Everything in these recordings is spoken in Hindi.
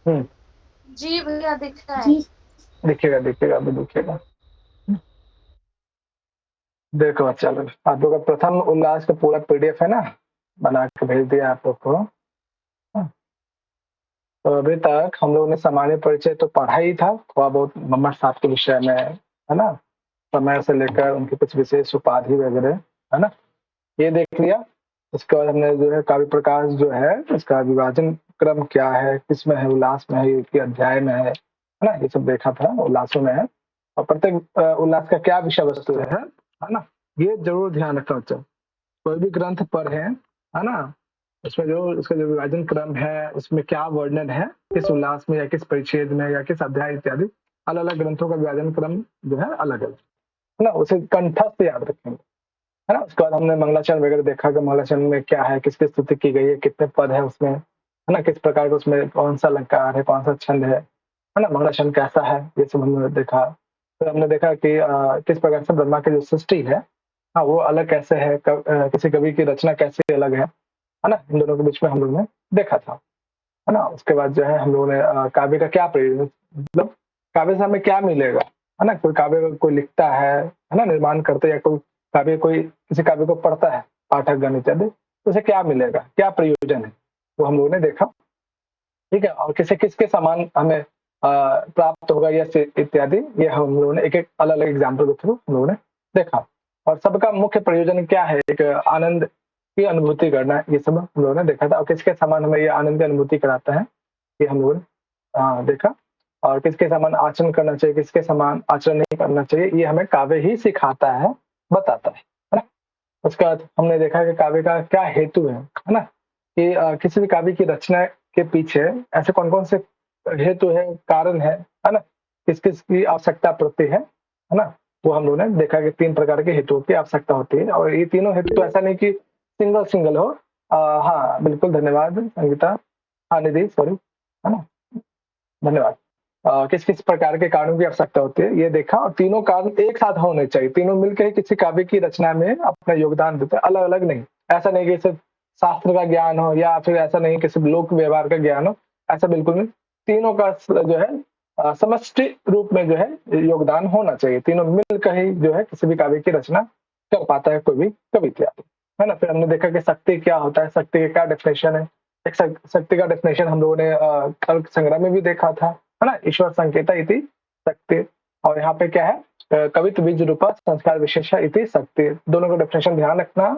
हम्म। जी भैया दिख रहा है। जी। दिखेगा दिखेगा अभी दिखेगा। देखो बच्चा लोग, आप लोग का प्रथम उल्लास का पूरा पीडीएफ है ना, बना के भेज दिया आप लोग को। हाँ, तो अभी तक हम लोगों ने सामान्य परिचय तो पढ़ा ही था, थोड़ा बहुत मोहम्मद साहब के विषय में, है ना, समय से लेकर उनकी कुछ विशेष उपाधि वगैरह, है ना, ये देख लिया। उसके बाद हमने जो है काव्य प्रकाश जो है इसका विभाजन क्रम क्या है, किसमें है, उल्लास में है कि अध्याय में है ना, ये सब देखा था, उल्लासों में है। और प्रत्येक उल्लास का क्या विषय वस्तु है ना, ये जरूर ध्यान रखना बच्चा। कोई भी ग्रंथ पढ़े है ना, उसमें जो उसका जो विभाजन क्रम है, उसमें क्या वर्णन है, किस उल्लास में या किस परिच्छेद में या किस अध्याय इत्यादि, अलग अलग ग्रंथों का विभाजन क्रम जो है अलग अलग, है ना, उसे कंठस्थ याद रखेंगे, है ना। उसके बाद हमने मंगलाचरण वगैरह देखा कि मंगलाचरण में क्या है, किसकी स्तुति की गई है, कितने पद है उसमें, है ना, किस प्रकार का उसमें कौन सा अलंकार है, कौन सा छंद है ना, मंगलाचरण कैसा है, ये सब हमने देखा। फिर हमने देखा कि किस प्रकार से ब्रह्मा की जो सृष्टि है, हाँ, वो अलग कैसे है, किसी कवि की रचना कैसे अलग है ना, इन दोनों के बीच में हम लोगों ने देखा था, है ना। उसके बाद जो है हम लोगों ने काव्य का क्या प्रयोजन, मतलब काव्य से हमें क्या मिलेगा, है ना, कोई काव्य कोई लिखता है ना, निर्माण करते, या कोई काव्य कोई किसी काव्य को पढ़ता है पाठक गण इत्यादि, तो उसे क्या मिलेगा, क्या प्रयोजन है, वो हम लोगों ने देखा। ठीक है, और किसे किसके समान हमें प्राप्त होगा या इत्यादि, ये हम लोगों ने एक एक अलग अलग एग्जाम्पल के थ्रू हम लोगों ने देखा। और सबका मुख्य प्रयोजन क्या है, एक आनंद की अनुभूति करना, ये सब हम लोगों ने देखा था। और किसके समान हमें ये आनंद की अनुभूति कराता है, ये हम लोगों ने देखा। और किसके समान आचरण करना चाहिए, किसके समान आचरण नहीं करना चाहिए, ये हमें काव्य ही सिखाता है, बताता है ना। उसके बाद हमने देखा कि काव्य का क्या हेतु है ना, कि किसी भी काव्य की रचना के पीछे ऐसे कौन कौन से हेतु है, कारण है ना, किस किस की आवश्यकता पड़ती है ना, वो हम लोगों ने देखा कि 3 प्रकार के हेतुओं की आवश्यकता होती है। और ये तीनों हेतु ऐसा नहीं कि सिंगल सिंगल हो। हाँ बिल्कुल, धन्यवाद संगीता, हाँ निधि सॉरी, है ना, धन्यवाद। किस किस प्रकार के कारणों की आवश्यकता होती है ये देखा, और तीनों कारण एक साथ होने चाहिए, तीनों मिलकर ही किसी काव्य की रचना में अपना योगदान देते हैं, अलग अलग नहीं। ऐसा नहीं कि सिर्फ शास्त्र का ज्ञान हो, या फिर ऐसा नहीं कि सिर्फ लोक व्यवहार का ज्ञान हो, ऐसा बिल्कुल नहीं। तीनों का जो है समष्टि रूप में जो है योगदान होना चाहिए, तीनों मिलकर ही जो है किसी भी काव्य की रचना कर पाता है कोई भी कविता, है ना। फिर हमने देखा कि शक्ति क्या होता है, शक्ति का क्या डेफिनेशन है। एक शक्ति का डेफिनेशन हम लोगों ने तर्क संग्रह में भी देखा था, है ना, ईश्वर संकेता इति शक्ति। और यहाँ पे क्या है, कवित्व बीज रूपा संस्कार विशेषा इति शक्ति, दोनों का डेफिनेशन ध्यान रखना।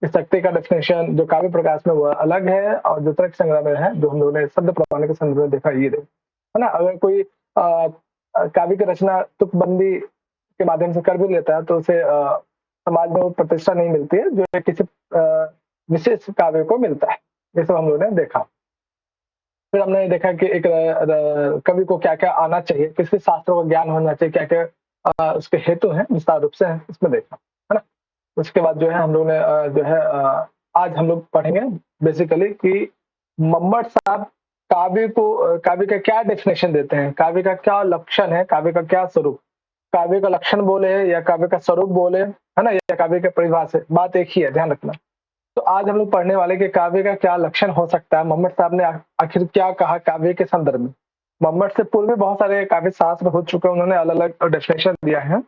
इस शक्ति का डेफिनेशन जो काव्य प्रकाश में वह अलग है, और जो तर्क संग्रह में है, जो हम लोगों ने शब्द प्रमाण के संदर्भ में देखा, ये देखो, है ना। अगर कोई काव्य की रचना तुकबंदी के माध्यम से कर भी लेता है, तो उसे समाज में वो प्रतिष्ठा नहीं मिलती है, जो किसी विशेष काव्य को मिलता है। ये सब हम लोगों ने देखा। फिर हमने देखा कि एक कवि को क्या क्या आना चाहिए, किस किस शास्त्रों का ज्ञान होना चाहिए, क्या क्या उसके हेतु हैं, विस्तार रूप से इसमें देखा, है ना। उसके बाद जो है हम लोग ने जो है आज हम लोग पढ़ेंगे बेसिकली कि मम्मट साहब काव्य को काव्य का क्या डेफिनेशन देते हैं, काव्य का क्या लक्षण है, काव्य का क्या स्वरूप, काव्य का लक्षण बोले या काव्य का स्वरूप बोले, है ना, या काव्य के परिभाषा, बात एक ही है, ध्यान रखना। तो आज हम लोग पढ़ने वाले कि काव्य का क्या लक्षण हो सकता है, मोहम्मद साहब ने आखिर क्या कहा काव्य के संदर्भ में। मोहम्मद से पूर्व भी बहुत सारे काव्य शास्त्र हो चुके हैं, उन्होंने अलग अलग डेफिनेशन दिया है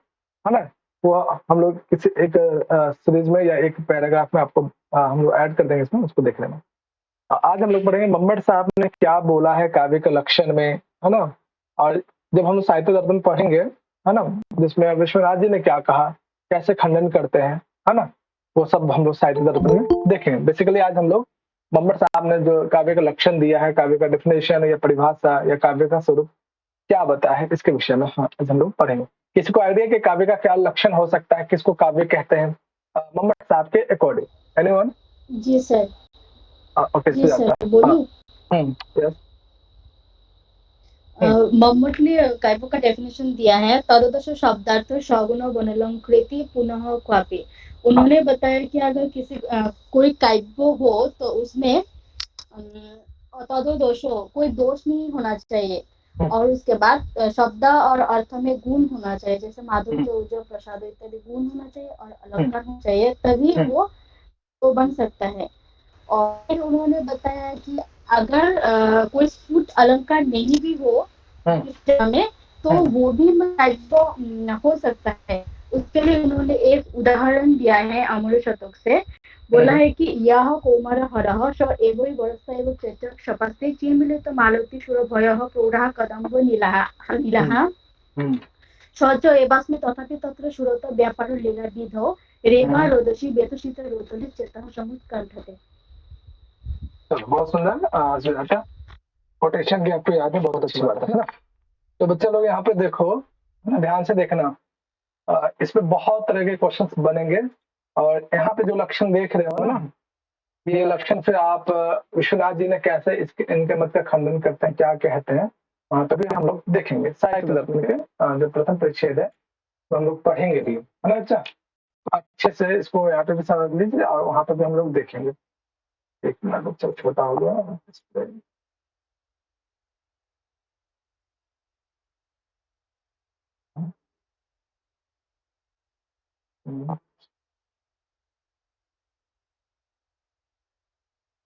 ना। वो हम लोग किसी एक सीरीज में या एक पैराग्राफ में आपको हम लोग ऐड कर देंगे इसमें, उसको देख लेना। आज हम लोग पढ़ेंगे मोहम्मद साहब ने क्या बोला है काव्य के लक्षण में, है ना। और जब हम साहित्य दर्पण पढ़ेंगे, है ना, जिसमें विश्वनाथ जी ने क्या कहा, कैसे खंडन करते हैं, है ना, वो सब हम लोग साहित्य दर्पण में देखेंगे। बेसिकली आज हम लोग मोहम्मद साहब ने जो काव्य का लक्षण दिया है, काव्य का डेफिनेशन या परिभाषा या काव्य का स्वरूप क्या बताया है, इसके विषय में हाँ आज हम लोग पढ़ेंगे। किसी को आइडिया कि काव्य का क्या लक्षण हो सकता है, किसको काव्य कहते हैं मोहम्मद साहब के अकॉर्डिंग, एनीवन? जी सर। ओके, जी सुजाता। सर, हाँ। बोलूं? यस। मम्मट ने काव्य का डेफिनेशन दिया है, तदोदश शब्दार्थ सगुण गुणालंकृति पुनः क्वापि। उन्होंने बताया कि अगर किसी कोई काव्य हो तो उसमें तदोदोष हो, कोई दोष नहीं होना चाहिए। और उसके बाद शब्द और अर्थ में गुण होना चाहिए, जैसे माधुर्य ऊर्जा प्रसाद इत्यादि गुण होना चाहिए और अलंकार होना चाहिए, तभी वो तो बन सकता है। और फिर उन्होंने बताया कि अगर कोई स्फुट अलंकार नहीं भी हो हम्म, इस जगह में, तो हम्म, वो भी काव्य हो सकता है। उसके लिए उन्होंने एक उदाहरण दिया है अमर शतक से। बोला हम्म, है कि यह कौमार हरः स एवं वर्षा एवं चैत्र क्षपस्ते चिन्मिलित मालती सुर भयः प्रौढ़ः कदम्ब हम्म, नीलाः हम्म, सच एवास्मि तथापि तत्र सुरत व्यापार लीलाविधौ रेमा हम्म। रोदसी व्यथसित रोदली चेतः समुत्कंठते। चलो बहुत सुंदर सुजाता, कोटेशन की आपको याद है, बहुत अच्छी बात है ना। तो बच्चे लोग यहाँ पे देखो, है ना, ध्यान से देखना। इसमें बहुत तरह के क्वेश्चंस बनेंगे, और यहाँ पे जो लक्षण देख रहे हो ना, ये लक्षण फिर आप विश्वनाथ जी ने कैसे इसके इनके मत का खंडन करते हैं, क्या कहते हैं, वहां पे भी हम लोग देखेंगे। साहित्य दर्पण के जो प्रथम परिच्छेद है, तो हम लोग पढ़ेंगे भी, है ना। अच्छा, अच्छे से इसको यहाँ पे भी समझ लीजिए, और वहां पे भी हम लोग देखेंगे। एक मिनट, बच्चा छोटा हो गया इस पे।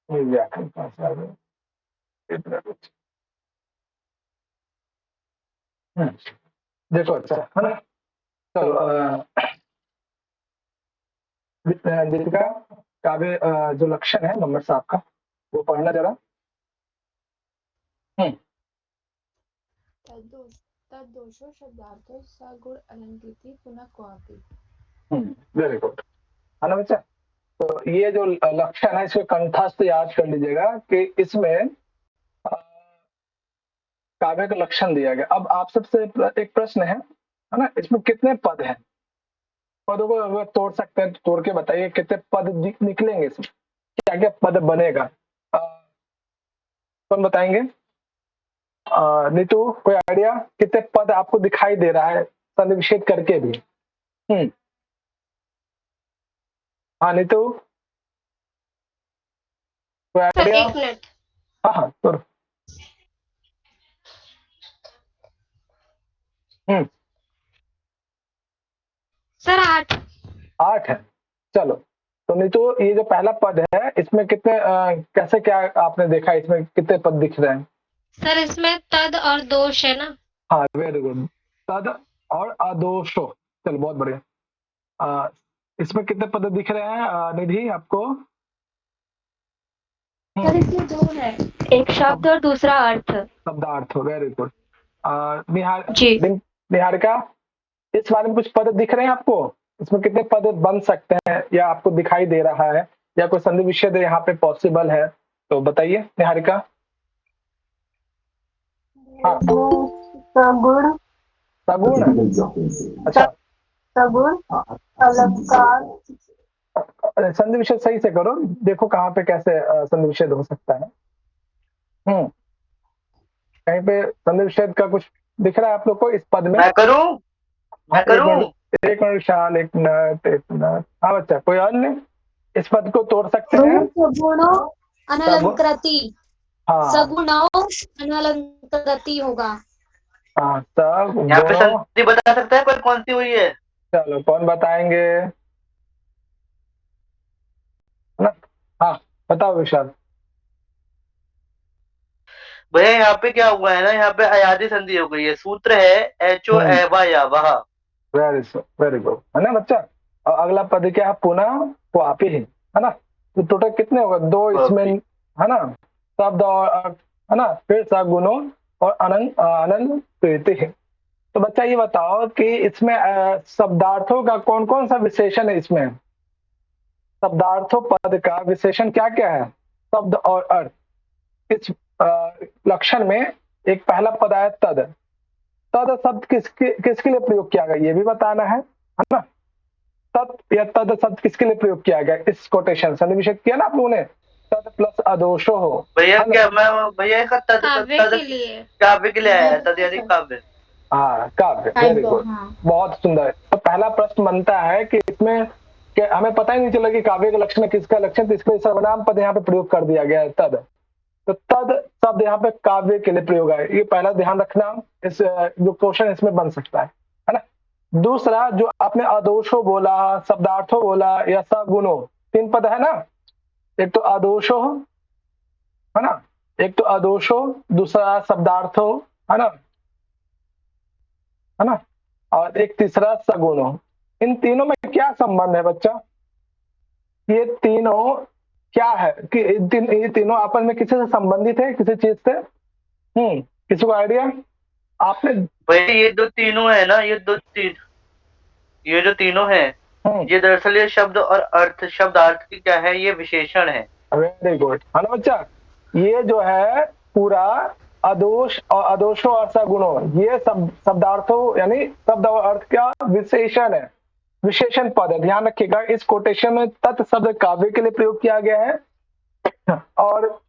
ये व्याकरण पास आ गया। एक मिनट बच्चा। देखो, अच्छा है ना। चलो दीपिका, काव्य जो लक्षण है नंबर साहब का, वो पढ़ना जरा। हम्म, तद्दोष तद्दोषो शब्दार्थो सगुण अलंकृति पुनः क्वापि। वेरी गुड, है ना बच्चा। तो ये जो लक्षण है, इसको कंठस्थ याद कर लीजिएगा कि इसमें काव्य का लक्षण दिया गया। अब आप सबसे एक प्रश्न है ना, इसमें कितने पद हैं? पदों को अगर तोड़ सकते हैं तो तोड़ के बताइए, कितने पद निकलेंगे इसमें, क्या क्या पद बनेगा? अ, कौन बताएंगे? नीतू, कोई आइडिया, कितने पद आपको दिखाई दे रहा है संधि विच्छेद करके भी? हम्म, हाँ नीतू, कोई सर आइडिया? एक मिनट। हाँ हाँ, तोड़। हम्म, सर 8। 8 है। चलो, तो नीतू, ये जो पहला पद है, इसमें कितने कैसे, क्या आपने देखा, इसमें कितने पद दिख रहे हैं? सर इसमें तद और दोष है ना। हाँ, वेरी गुड। तद और अदोषो। चलो, बहुत बढ़िया। अ, इसमें कितने पद दिख रहे हैं निधि आपको? सर इसमें दो है। एक शब्द और दूसरा अर्थ। शब्दार्थ, वेरी गुड। निहार जी। निहारिका, इस बारे में कुछ पद दिख रहे हैं आपको? इसमें कितने पद बन सकते हैं, या आपको दिखाई दे रहा है, या कोई संधि विच्छेद यहाँ पे पॉसिबल है, तो बताइए निहारिका। हाँ, सगुण सगुण। अच्छा, सगुण अलंकार संधि विच्छेद सही से करो, देखो कहाँ पे कैसे संधि विच्छेद हो सकता है। कहीं पे संधि विच्छेद का कुछ दिख रहा है आप लोग को इस पद में? मैं करूं एक मिनट, एक मिनट विशाल, एक मिनट, एक मिनट। हाँ बच्चा, कोई और नहीं इस पद को तोड़ सकते हैं? सगुण अनलंकृति। हाँ सगुणो अनलंकृति होगा। हाँ, सब यहाँ पे गुणों। संधि बता सकता है कोई कौन सी हुई है? चलो, कौन बताएंगे, है ना? हाँ, बताओ विशाल। भैया यहाँ पे क्या हुआ है ना, यहाँ पे अयादी संधि हो गई है। सूत्र है एचो एवा या वह। वेरी गुड, है ना बच्चा। और अगला पद क्या है? पुनः क्वापि, है ना। तो टोटल कितने होगा? 2 इसमें, है ना, शब्द और है ना, फिर सगुणों और अनंत अनंत प्रीति है। तो बच्चा ये बताओ कि इसमें शब्दार्थों का कौन कौन सा विशेषण है इसमें? शब्दार्थों पद का विशेषण क्या क्या है? शब्द और अर्थ। इस लक्षण में एक पहला पद आया तद। तद शब्द किसके लिए प्रयोग किया गया, ये भी बताना है ना। तत् या तद शब्द किसके लिए प्रयोग किया गया इस कोटेशन संधि विच्छेद किया ना आप लोगों ने? तद प्लस अदोषो हो। भैया क्या मैं भैया इसका काव्य के लिए। काव्य के लिए आया है, तद यानी काव्य। हाँ, काव्य, वेरी गुड, बहुत सुंदर। तो पहला प्रश्न बनता है कि इसमें कि हमें पता ही नहीं चला कि काव्य का लक्षण किसका लक्षण, तो इसके सर्वनाम पद यहाँ पे प्रयोग कर दिया गया है तद। तो तद शब्द यहाँ पे काव्य के लिए प्रयोग है, ये पहला ध्यान रखना। इस जो क्वेश्चन इसमें बन सकता है ना। दूसरा, जो आपने अदोषो बोला, शब्दार्थो बोला, या सगुणो, 3 पद है ना। एक तो अदोषो, है ना, एक तो अदोषो, दूसरा शब्दार्थो, है ना, और एक तीसरा सगुणो। इन तीनों में क्या संबंध है बच्चा? ये तीनों क्या है कि ये तीनों आपस में किसी से संबंधित है, किसी चीज से? किसी को आइडिया? आपने भाई ये जो तीनों है ना, ये जो तीनों है, ये दरअसल ये शब्द और अर्थ, शब्दार्थ की क्या है, ये विशेषण है। वेरी गुड, है ना बच्चा? ये जो है पूरा अदोष और अदोषो और सगुणो, ये सब शब्दार्थों यानी शब्द और अर्थ का विशेषण है, विशेषण पद है। ध्यान रखिएगा, इस कोटेशन में तत् शब्द काव्य के लिए प्रयोग किया गया है, और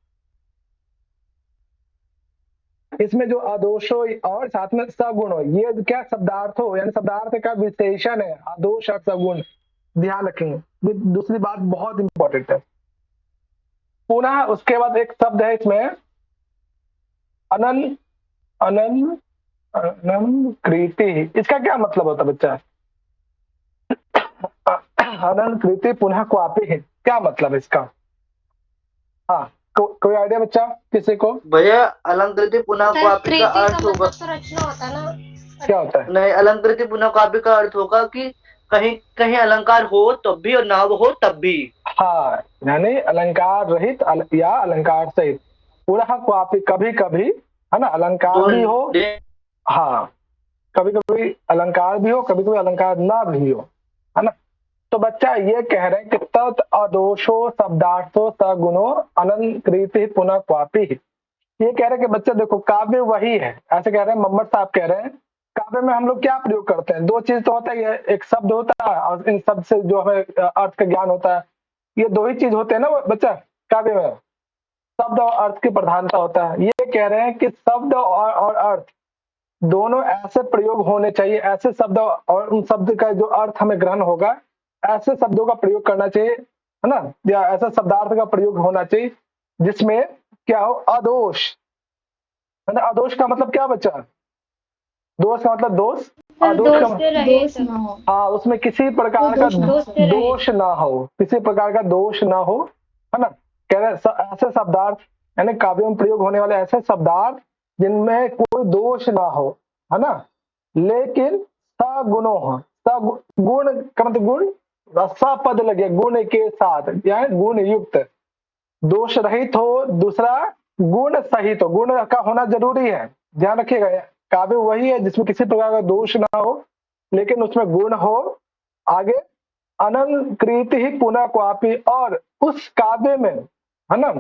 इसमें जो अदोषो और साथ में सगुणो, ये क्या शब्दार्थ हो यानी शब्दार्थ का विशेषण है, अदोष और सगुण। ध्यान रखेंगे, ये दूसरी बात बहुत इंपॉर्टेंट है। पुनः उसके बाद एक शब्द है इसमें अनन अनन अनन कृति। इसका क्या मतलब होता है बच्चा? अनन कृति पुनः क्वापि है, क्या मतलब इसका? हाँ, कोई आइडिया बच्चा, किसी को? भैया अलंकृति पुनः क्वापि का अर्थ होगा, तो रचना होता है ना? क्या होता है? नहीं, अलंकृति पुनः क्वापि का अर्थ होगा कि कहीं कहीं अलंकार हो तब भी और ना हो तब भी। हाँ, यानी अलंकार रहित या अलंकार सहित। पुनः क्वापि, कभी कभी, है ना, अलंकार भी हो, हाँ, कभी कभी अलंकार भी हो, कभी कभी अलंकार ना भी हो, है ना। तो बच्चा ये कह रहे हैं कि तत् अदोषो शब्दार्थो सगुणो अनंकृति पुनः क्वापि। ये कह रहे हैं कि बच्चा देखो, काव्य वही है, ऐसे कह रहे हैं मम्मट साहब, कह रहे हैं काव्य में हम लोग क्या प्रयोग करते हैं? दो चीज तो होता है, एक शब्द होता है और इन शब्द से जो हमें अर्थ का ज्ञान होता है, ये दो ही चीज होते हैं ना बच्चा काव्य में, शब्द और अर्थ की प्रधानता होता है। ये कह रहे हैं कि शब्द और अर्थ दोनों ऐसे प्रयोग होने चाहिए, ऐसे शब्द और उन शब्द का जो अर्थ हमें ग्रहण होगा, ऐसे शब्दों का प्रयोग करना चाहिए, है ना, या ऐसा शब्दार्थ का प्रयोग होना चाहिए जिसमें क्या हो, अदोष, है ना। अदोष का मतलब क्या बच्चा? दोष का मतलब दोष, अदोष का दोष ना हो, हाँ, उसमें किसी प्रकार का दोष ना हो, किसी प्रकार का दोष ना हो, है ना। कह रहे ऐसे शब्दार्थ यानी काव्य में प्रयोग होने वाले ऐसे शब्दार्थ जिनमें कोई दोष ना हो, है ना, लेकिन सगुणो हो, सगुण का मतलब गुण, सपद लगे गुण के साथ, यानी गुण युक्त, दोष रहित हो, दूसरा गुण सहित हो, गुण का होना जरूरी है, ध्यान रखिएगा। काव्य वही है जिसमें किसी प्रकार का दोष ना हो लेकिन उसमें गुण हो। आगे अनंकृति ही पुनः क्वापि, और उस काव्य में, है ना,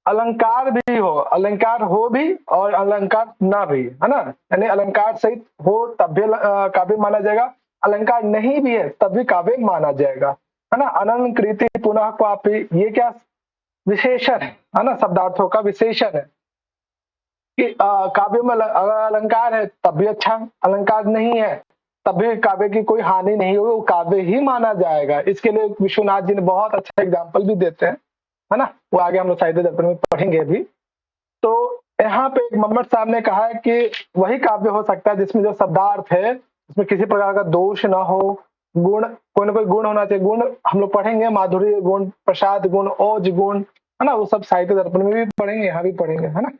अलंकार भी हो, अलंकार हो भी और अलंकार ना भी, है ना, यानी अलंकार सहित हो तब भी काव्य माना जाएगा, अलंकार नहीं भी है तब भी काव्य माना जाएगा, है ना। अनंकृति पुनः क्वापि, ये क्या विशेषण है ना, शब्दार्थों का विशेषण है कि काव्य में अगर अलंकार है तब भी अच्छा, अलंकार नहीं है तब भी काव्य की कोई हानि नहीं होगी, वो काव्य ही माना जाएगा। इसके लिए विश्वनाथ जी ने बहुत अच्छा एग्जाम्पल भी देते हैं, है ना, वो आगे हम लोग साहित्य दर्पण में पढ़ेंगे भी। तो यहाँ पे मम्मट साहब ने कहा है कि वही काव्य हो सकता है जिसमें जो शब्दार्थ है उसमें किसी प्रकार का दोष ना हो, गुण, कोई ना कोई गुण होना चाहिए। गुण हम लोग पढ़ेंगे, माधुर्य गुण, प्रसाद गुण, ओज गुण, है ना, वो सब साहित्य दर्पण में भी पढ़ेंगे, यहाँ भी पढ़ेंगे, है ना।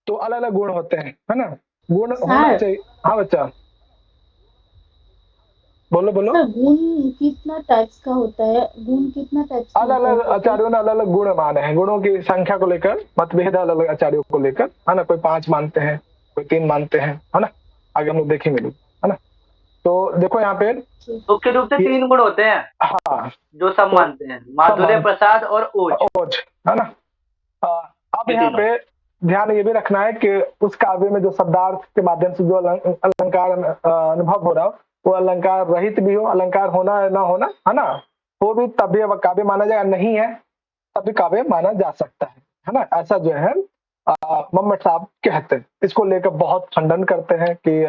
तो अलग अलग गुण होते हैं, है ना, गुण होना चाहिए। हाँ बच्चा, बोलो बोलो। गुण कितना टाइप्स का होता है? गुण कितना टाइप्स का अलग अलग आचार्यों ने अलग अलग गुण माने हैं, गुणों की संख्या को लेकर मतभेद अलग अलग आचार्यों को लेकर, है ना, कोई 5 मानते हैं, कोई 3 मानते हैं, है ना, आगे हम लोग देखेंगे, है ना। तो देखो यहाँ पे मुख्य रूप से 3 गुण होते हैं, हाँ, जो सब मानते हैं, माधुर्य, प्रसाद और ओज, है ना। अब यहाँ पे ध्यान ये भी रखना है कि उस काव्य में जो शब्दार्थ के माध्यम से जो अलंकार अनुभव हो रहा हो, वो अलंकार रहित भी हो, अलंकार होना है ना होना, है ना, वो भी तब भी काव्य माना जाएगा, नहीं है तब भी काव्य माना जा सकता है ना। ऐसा जो है मम्मट साहब कहते हैं, इसको लेकर बहुत खंडन करते हैं कि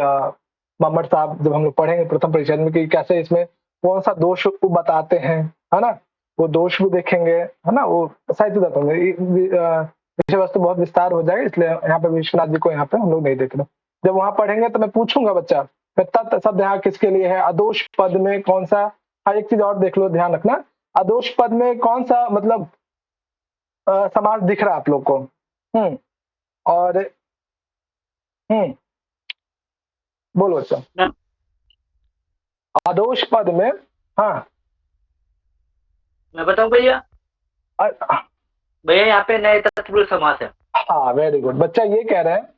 मम्मट साहब, जब हम लोग पढ़ेंगे प्रथम परिचय में कि कैसे इसमें कौन सा दोष बताते हैं, है ना, वो दोष भी देखेंगे, है ना, वो साहित्य दर्पण में विषय वस्तु बहुत विस्तार हो जाएगा, इसलिए यहाँ पे विश्वनाथ जी को यहाँ पे हम लोग नहीं देख रहे। जब वहां पढ़ेंगे तो मैं पूछूंगा बच्चा तत् शब्द यहाँ किसके लिए है, अदोष पद में कौन सा। हाँ, एक चीज और देख लो, ध्यान रखना, अदोष पद में कौन सा मतलब समास दिख रहा है आप लोग को? और बोलो बच्चा। आदोष पद में, हाँ मैं बताऊं भैया? अ- भैया यहाँ पे नए तत्पुरुष समास है। हाँ वेरी गुड बच्चा, ये कह रहे हैं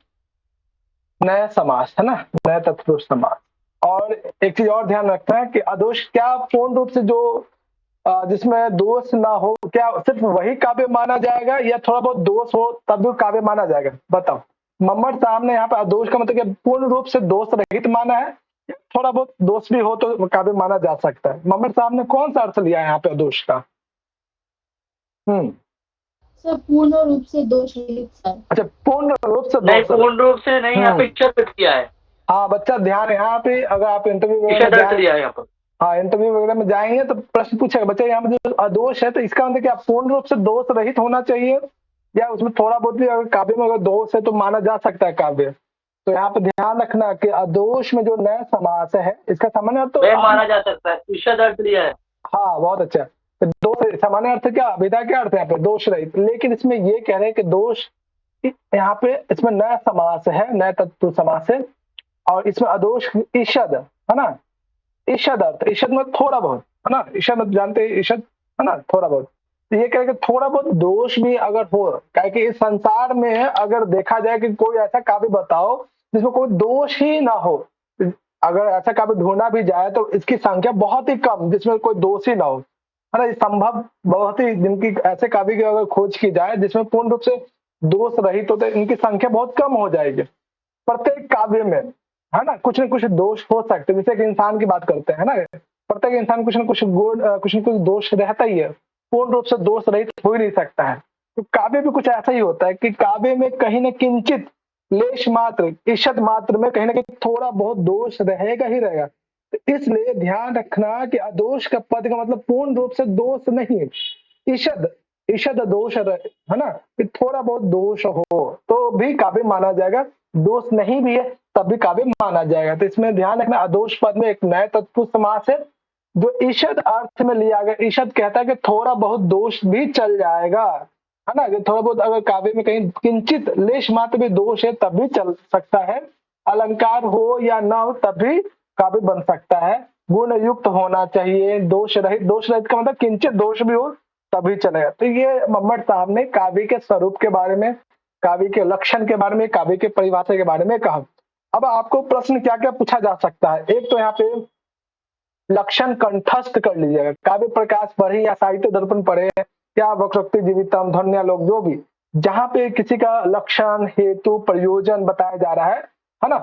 नया समास है ना, नया तत्पुरुष समास। और एक चीज और ध्यान रखना है कि आदोष क्या पूर्ण रूप से जो जिसमें दोष ना हो, क्या सिर्फ वही काव्य माना जाएगा या थोड़ा बहुत दोष हो तब भी काव्य माना जाएगा? बताओ। मम्मट साहब ने यहाँ पे आदोष का मतलब क्या पूर्ण रूप से दोष रहित माना है, या थोड़ा बहुत दोष भी हो तो काव्य माना जा सकता है? मम्मट साहब ने कौन सा अर्थ लिया है यहाँ पे आदोष का? सर पूर्ण रूप से दोष रहित सर। अच्छा, पूर्ण रूप से नहीं, दोष। पूर्ण रूप से नहीं, यहाँ पे इच्छा किया है। हाँ बच्चा ध्यान, यहाँ पे अगर आप इंटरव्यू इच्छा दर्द लिया है यहाँ पर। हाँ इंटरव्यू वगैरह में जाएंगे तो प्रश्न पूछेगा बच्चा यहाँ पे जो अदोष है तो इसका मतलब क्या पूर्ण रूप से दोष रहित होना चाहिए, या उसमें थोड़ा बहुत भी अगर काव्य में अगर दोष है तो माना जा सकता है काव्य? तो यहाँ पे ध्यान रखना कि अदोष में जो नया समास है इसका सामान्य अर्थ तो माना जा सकता है, ईशा दर्द लिया है। हाँ बहुत अच्छा। तो दोष सामान्य अर्थ क्या, विधा क्या अर्थ है यहाँ पे? दोष रहित। लेकिन इसमें ये कह रहे हैं कि दोष यहाँ पे इसमें नया समास है, नया तत्पुरुष समास है, और इसमें अदोष ईषद है ना, ईषद अर्थ, ईषद में थोड़ा बहुत है ना, ईषद में जानते हैं ईषद है ना, थोड़ा बहुत। तो ये कह के थोड़ा बहुत दोष भी अगर हो, क्या कि इस संसार में अगर देखा जाए कि कोई ऐसा काव्य बताओ जिसमें कोई दोष ही ना हो, अगर ऐसा काव्य ढूंढा भी जाए तो इसकी संख्या बहुत ही कम जिसमें कोई दोष ही ना हो, है ना। ये संभव बहुत ही, जिनकी ऐसे काव्य की अगर खोज की जाए जिसमें पूर्ण रूप से दोष रहित होते, इनकी संख्या बहुत कम हो जाएगी। प्रत्येक काव्य में है ना कुछ न कुछ दोष हो सकते हैं, जैसे कि इंसान की बात करते हैं ना, प्रत्येक इंसान कुछ न कुछ गुण कुछ न कुछ दोष रहता ही है, पूर्ण रूप से दोष रहित हो ही नहीं सकता है। तो काव्य भी कुछ ऐसा ही होता है कि काव्य में कहीं न किंचित लेश मात्र, ईषद मात्र में कहीं ना कहीं थोड़ा बहुत दोष रहेगा ही रहेगा। तो इसलिए ध्यान रखना कि अदोष का पद का मतलब पूर्ण रूप से दोष नहीं, ईषद ईषद दोष है ना, कि थोड़ा बहुत दोष हो तो भी काव्य माना जाएगा, दोष नहीं भी है तब भी काव्य माना जाएगा। तो इसमें ध्यान रखना अदोष पद में एक नए तत्पुरुष समास है जो ईषद अर्थ में लिया गया। ईषद कहता है कि थोड़ा बहुत दोष भी चल जाएगा, है ना, कि थोड़ा बहुत अगर काव्य में कहीं किंचित लेश मात्र भी दोष है तब भी चल सकता है, अलंकार हो या ना हो तब भी काव्य बन सकता है, गुण युक्त होना चाहिए, दोष रहित का मतलब किंचित दोष भी हो तभी चलेगा। तो ये मम्मट साहब ने काव्य के स्वरूप के बारे में, काव्य के लक्षण के बारे में, काव्य के परिभाषा के बारे में कहा। अब आपको प्रश्न क्या क्या पूछा जा सकता है? एक तो यहाँ पे लक्षण कंठस्थ कर लीजिएगा, काव्य प्रकाश पढ़े या साहित्य दर्पण पढ़े या वक्रोक्ति जीवितम ध्वन्यालोक जो भी, जहां पे किसी का लक्षण हेतु प्रयोजन बताया जा रहा है ना,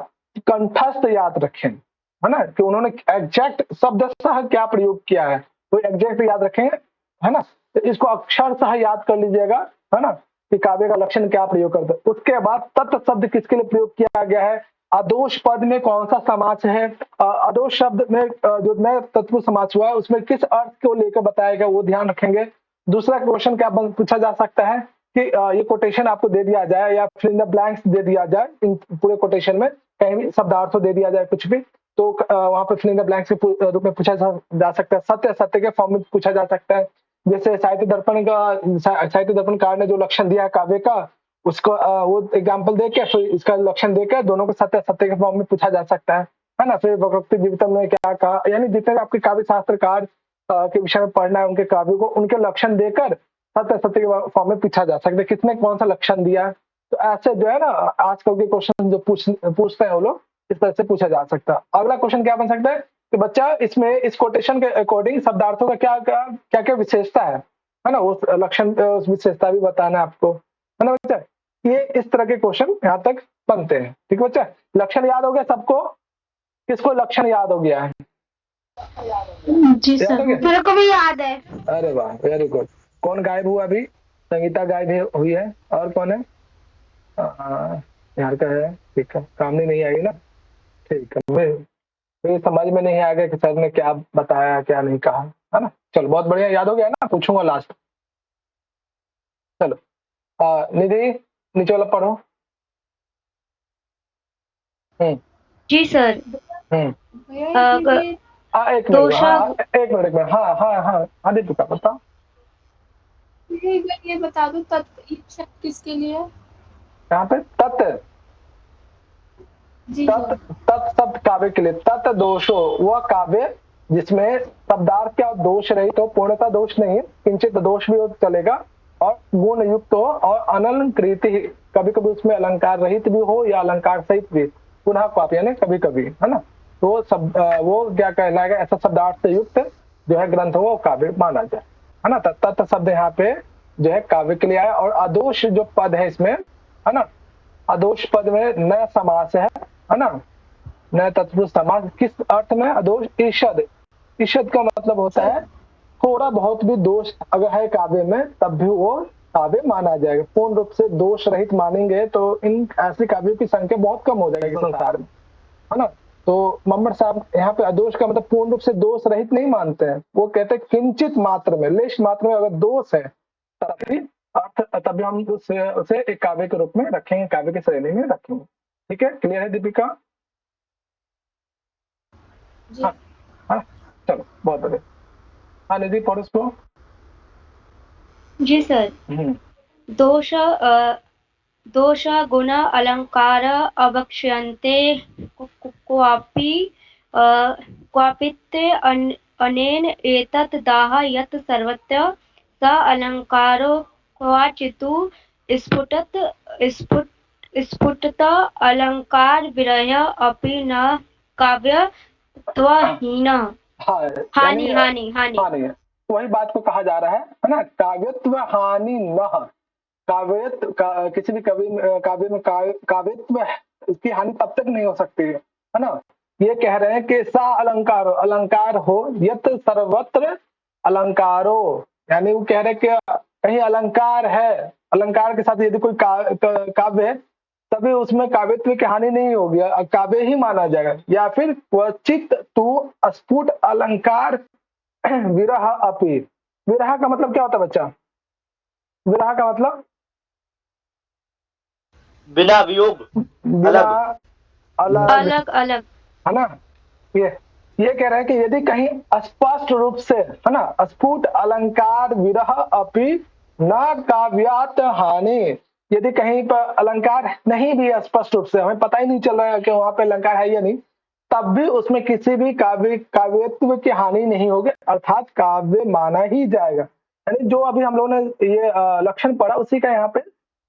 कंठस्थ याद रखें, है ना, कि उन्होंने एग्जैक्ट शब्द सह क्या प्रयोग किया है वो एग्जैक्ट याद रखेंगे, है ना। तो इसको अक्षर सह याद कर लीजिएगा, है ना, कि काव्य का लक्षण क्या प्रयोग करते हैं। उसके बाद तत् शब्द किसके लिए प्रयोग किया गया है, अदोष पद में कौन सा समास है, अदोष शब्द में जो नए तत्पुरुष समास हुआ है उसमें किस अर्थ को लेकर बताया गया वो ध्यान रखेंगे। दूसरा क्वेश्चन क्या पूछा जा सकता है कि ये कोटेशन आपको दे दिया जाए या फिर इन द ब्लैंक्स दे दिया जाए, इन पूरे कोटेशन में कहीं भी शब्दार्थ दे दिया जाए कुछ भी, तो वहां पर फिल इन द ब्लैंक्स के रूप में पूछा जा सकता है, सत्य सत्य के फॉर्म में पूछा जा सकता है। जैसे साहित्य दर्पणकार ने जो लक्षण दिया है काव्य का, उसको वो एग्जाम्पल देके फिर इसका लक्षण देकर दोनों को सत्य सत्य के फॉर्म में पूछा जा सकता है ना। फिर वक्रोक्ति जीवितम ने क्या कहा, यानी जितने भी आपके काव्य शास्त्रकार के विषय में पढ़ना है उनके काव्य को उनके लक्षण देकर सत्य सत्य के फॉर्म में पूछा जा सकता है, किसने कौन सा लक्षण दिया है। तो ऐसे जो है ना आजकल के क्वेश्चन जो पूछते हैं वो लोग, इस तरह से पूछा जा सकता है। अगला क्वेश्चन क्या बन सकता है कि बच्चा इसमें इस कोटेशन के अकॉर्डिंग शब्दार्थों का क्या क्या विशेषता है ना, उस लक्षण उस विशेषता भी बताना है आपको, है ना बच्चा। ये इस तरह के क्वेश्चन यहाँ तक बनते हैं, ठीक है बच्चा। लक्षण याद हो गया सबको? किसको लक्षण याद हो गया है? जी सर, मेरे को भी याद है। अरे वाह वेरी गुड। कौन गायब हुआ अभी? संगीता गायब हुई है, और कौन है? यार का है, ठीक है, कामनी नहीं आई ना, ठीक है। मुझे समझ में नहीं आ गया कि सर ने क्या बताया क्या नहीं कहा, है ना। चलो बहुत बढ़िया, याद हो गया ना, पूछूंगा लास्ट। चलो निधि नीचे वाला पढ़ो। जी सर। एक मिनट, हाँ दीपिका बताओ। ये बता दो तत्व किसके लिए? यहाँ पे तत् जी तत् सर। तत् शब्द काव्य के लिए तत् दोषो, वह काव्य जिसमें शब्दार्थ का दोष रहित हो, पूर्णता दोष नहीं, किंचित दोष भी हो तो चलेगा, और गुण युक्त हो, और अनलंकृत, कभी कभी उसमें अलंकार रहित भी हो या अलंकार सहित भी, पुनः क्वापि यानी कभी कभी, है ना। तो सब वो क्या कहलाएगा, ऐसा शब्दार्थ से युक्त जो है ग्रंथ हो वो काव्य माना जाए, है ना। तत् शब्द यहाँ पे जो है काव्य के लिए आया। और अदोष जो पद है इसमें, है ना, अदोष पद में न समास है ना, न तत्पुरुष समास। किस अर्थ में अदोष? ईषद। ईषद का मतलब होता है थोड़ा बहुत भी दोष अगर है काव्य में तब भी वो काव्य माना जाएगा। पूर्ण रूप से दोष रहित मानेंगे तो इन ऐसे काव्यों की संख्या बहुत कम हो जाएगी संसार में, है ना। तो मम्मट साहब यहाँ पे अदोष का मतलब पूर्ण रूप से दोष रहित नहीं मानते हैं, वो कहते हैं किंचित मात्र में, लेश मात्र में अगर दोष है तभी तभी हम उसे एक काव्य के रूप में रखेंगे, काव्य की श्रेणी में रखेंगे। ठीक है, क्लियर है दीपिका? जी। हाँ हाँ, चलो बहुत बढ़िया। हाँ निधि पढ़ो उसको। जी सर। दोष दोष गुण अलंकार अवक्ष्यन्ते क्वापि क्वापित्ते अनेन एतत् दाह यत् सर्वत्र स अलंकारो क्वाचितु स्फुटत अलंकार विरह अपि न काव्यत्वहीनः। हानि हानि हानि वही बात को कहा जा रहा है ना, काव्यत्व हानि न। किसी भी काव्य में काव्यत्व इसकी हानि तब तक नहीं हो सकती है ना। ये कह रहे हैं कि सा अलंकारो, अलंकार हो, यत सर्वत्र अलंकारो, यानी वो कह रहे हैं कि कहीं अलंकार है, अलंकार के साथ यदि कोई काव्य है तभी उसमें काव्यत्व की हानि नहीं होगी, काव्य ही माना जाएगा। या फिर क्वचित तू स्फुट अलंकार विरह अपि। विरह का मतलब क्या होता है बच्चा? विरह का मतलब बिना वियोग, अलग अलग अलग, है ना। ये कह रहे हैं कि यदि कहीं स्पष्ट रूप से, है ना, स्फुट अलंकार विरह अपि न काव्यात हानि, यदि कहीं पर अलंकार नहीं भी स्पष्ट रूप से, हमें पता ही नहीं चल रहा है कि वहां पे अलंकार है या नहीं, तब भी उसमें किसी भी काव्यत्व की हानि नहीं होगी, अर्थात काव्य माना ही जाएगा। यानी जो अभी हम लोगों ने ये लक्षण पढ़ा उसी का यहाँ पे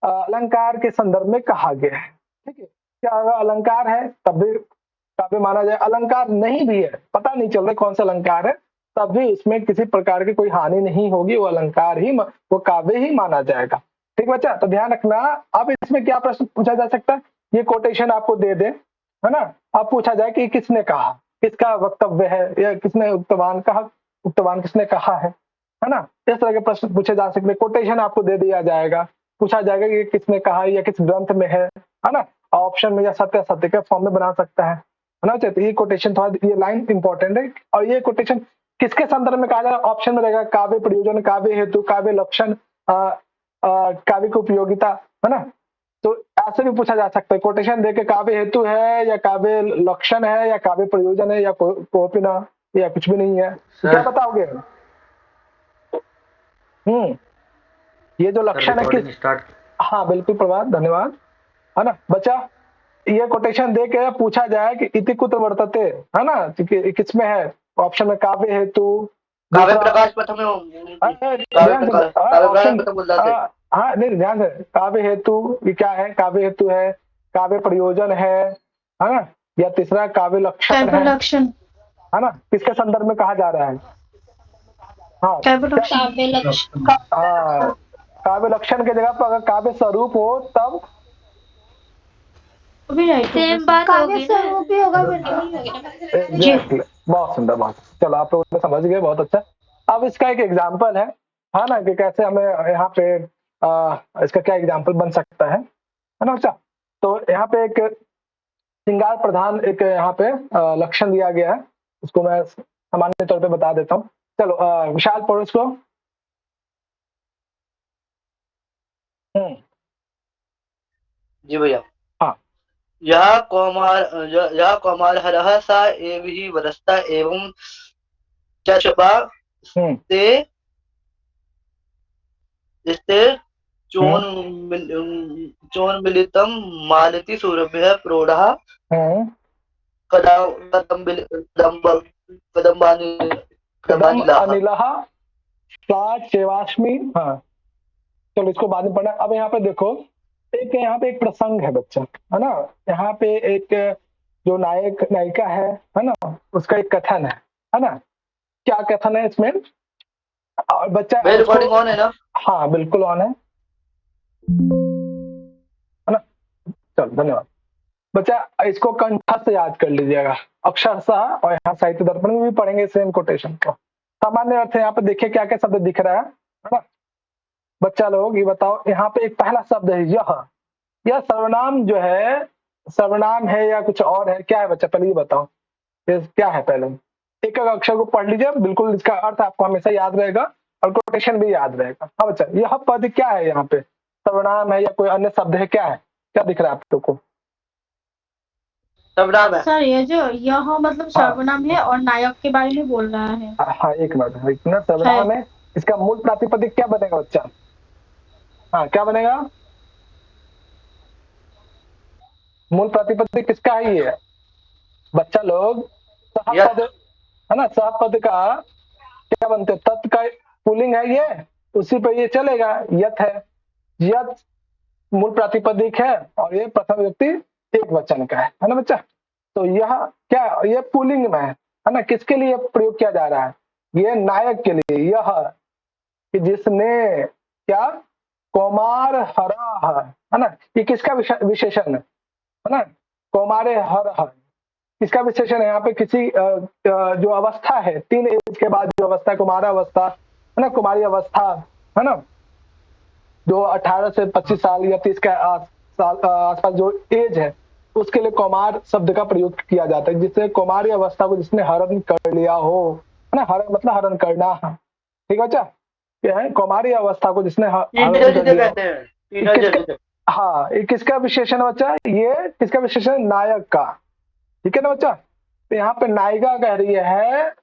अलंकार के संदर्भ में कहा गया है। ठीक है, क्या अगर अलंकार है तब भी काव्य माना जाए, अलंकार नहीं भी है, पता नहीं चल रहा कौन सा अलंकार है, तब भी उसमें किसी प्रकार की कोई हानि नहीं होगी, वो अलंकार ही, वो काव्य ही माना जाएगा। ठीक बच्चा, तो ध्यान रखना। अब इसमें क्या प्रश्न पूछा जा सकता है, ये कोटेशन आपको दे दे, है ना, अब पूछा जाए कि किसने कहा, किसका वक्तव्य है, या किसने उक्तवान कहा, उक्तवान किसने कहा है ना। इस तरह के प्रश्न पूछे जा सकते हैं। कोटेशन आपको दे दिया जाएगा, पूछा जाएगा कि किसने कहा या किस ग्रंथ में है ना। ऑप्शन में या सत्य सत्य के फॉर्म में बना सकता है ना। चाहते ये कोटेशन थोड़ा, ये लाइन इंपॉर्टेंट है। और ये कोटेशन किसके संदर्भ में कहा जा रहा है? ऑप्शन में रहेगा काव्य प्रयोजन, काव्य हेतु, काव्य लक्षण, काव्य की उपयोगिता, है ना। तो ऐसे भी पूछा जा सकता है, कोटेशन देके काव्य हेतु है या काव्य लक्षण है या काव्य प्रयोजन है या कोपी ना या कुछ भी नहीं है, तो क्या बताओगे? ये जो लक्षण है किस, हाँ बिल्कुल प्रभात, धन्यवाद, है ना बच्चा। ये कोटेशन दे के पूछा जाए कि इति कुत्र वर्तते, है ना, किसमें है? ऑप्शन में काव्य हेतु, काव्य प्रकाश पथ में, हाँ नहीं ध्यान से, काव्य हेतु ये क्या है? काव्य हेतु है, काव्य प्रयोजन है ना, या तीसरा काव्य लक्षण है ना। किसके संदर्भ में कहा जा रहा है? हाँ काव्य लक्षण के जगह पर अगर काव्य स्वरूप हो तब सेम बात होगी ना। बहुत सुंदर, बहुत। चलो आप लोग समझ गए, बहुत अच्छा। अब इसका एक एग्जाम्पल है ना, कि कैसे हमें यहाँ पे इसका क्या एग्जाम्पल बन सकता है ना बच्चा। तो यहाँ पे एक श्रृंगार प्रधान एक यहाँ पे लक्षण दिया गया है, उसको मैं सामान्य तौर पे बता देता हूँ। चलो विशाल पढ़ो इसको। जी भैया। हाँ, यह कौमारहरः सा एव हि वदस्ता एवं चषपा से चोन्मिलितं मालति सुरभ्यः प्रौढः कदम्बानि अनिलः सा चेवाश्मी। हाँ चलो इसको बाद में पढ़ना। अब यहाँ पे देखो एक यहाँ पे एक प्रसंग है बच्चा, है ना। यहाँ पे एक जो नायक नायिका है ना, उसका एक कथन है ना। क्या कथन है इसमें? और बच्चा रिकॉर्डिंग ऑन है ना? हाँ बिल्कुल ऑन है ना। चलो धन्यवाद बच्चा, इसको कंठस्थ से याद कर लीजिएगा अक्षरशः, और यहाँ साहित्य दर्पण में भी पढ़ेंगे सेम कोटेशन को। सामान्य अर्थ है यहाँ पे देखिए क्या क्या शब्द दिख रहा है ना बच्चा लोग। ये बताओ यहाँ पे एक पहला शब्द है यह सर्वनाम जो है, सर्वनाम है या कुछ और है, क्या है बच्चा पहले ये बताओ, ये क्या है? पहले एक एक अक्षर को पढ़ लीजिए, बिल्कुल इसका अर्थ आपको हमेशा याद रहेगा और कोटेशन भी याद रहेगा। हाँ बच्चा, यह पद क्या है? यहाँ पे सर्वनाम है या कोई अन्य शब्द है, क्या है? क्या दिख रहा है आप लोग को? सर्वनाम है सर। ये जो यह मतलब सर्वनाम है और नायक के बारे में बोल रहा है। हाँ एक मिनट सर्वनाम है। इसका मूल प्रातिपदिक क्या बनेगा बच्चा? हाँ क्या बनेगा? मूल प्रातिपदिक किसका है ये बच्चा लोग? सहपद है ना। सहपद का क्या बनते? तत् का पुल्लिंग है ये, उसी पे ये चलेगा। यत है, यत मूल प्रातिपदिक है और ये प्रथम व्यक्ति एक वचन का है ना बच्चा। तो यह क्या, ये पुल्लिंग में है ना। किसके लिए प्रयोग किया जा रहा है? ये नायक के लिए। यह कि जिसने क्या, कौमार हरा है ना। ये किसका विशेषण है ना? कौमारे हर किसका विशेषण है? यहाँ पे किसी जो अवस्था है, 3 एज के बाद जो अवस्था, कुमारा अवस्था है ना, कुमारी अवस्था है ना, जो 18 से 25 साल या 30 के आसपास जो एज है, उसके लिए कौमार शब्द का प्रयोग किया जाता है। जिससे कौमारी अवस्था को जिसने हरण कर लिया हो, है ना। हरण मतलब हरण करना, ठीक है बच्चा। ये है कौमारी अवस्था को जिसने हरण कर लिया। हाँ, ये किसका विशेषण बच्चा? ये किसका विशेषण? नायक का, ठीक है ना बच्चा। तो यहाँ पे नायिका कह रही है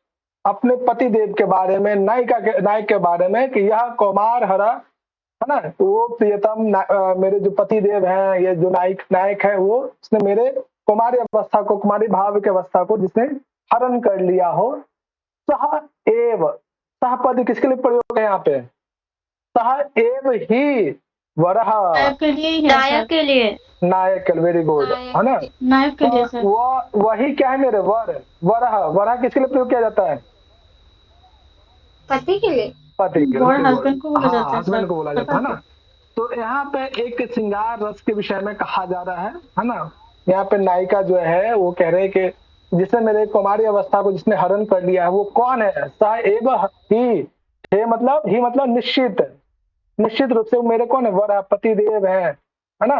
अपने पति देव के बारे में, नायक के बारे में कि यह कौमार हरा है ना, वो प्रियतम मेरे जो पति देव हैं, ये जो नायक है, वो उसने मेरे कुमारी अवस्था को, कुमारी भाव की अवस्था को जिसने हरण कर लिया हो। सह एव, सह पद किसके लिए प्रयोग है यहाँ पे? सह एव ही वरह, नायक के लिए नायक के लिए, वेरी गुड है ना। नायक के लिए सर। वही क्या है मेरे? वरह किसके लिए प्रयोग किया जाता है? पति के लिए। पति के लिए, हस्बैंड को बोला जाता है। हस्बैंड को बोला जाता है ना। तो यहाँ पे एक श्रृंगार रस के विषय में कहा जा रहा है ना। यहाँ पे नायिका जो है वो कह रहे हैं कि जिसने मेरे कुमारी अवस्था को जिसने हरण कर लिया है वो कौन है? सा एव ही मतलब निश्चित रूप से वो मेरे कौन है? वर पति देव है ना।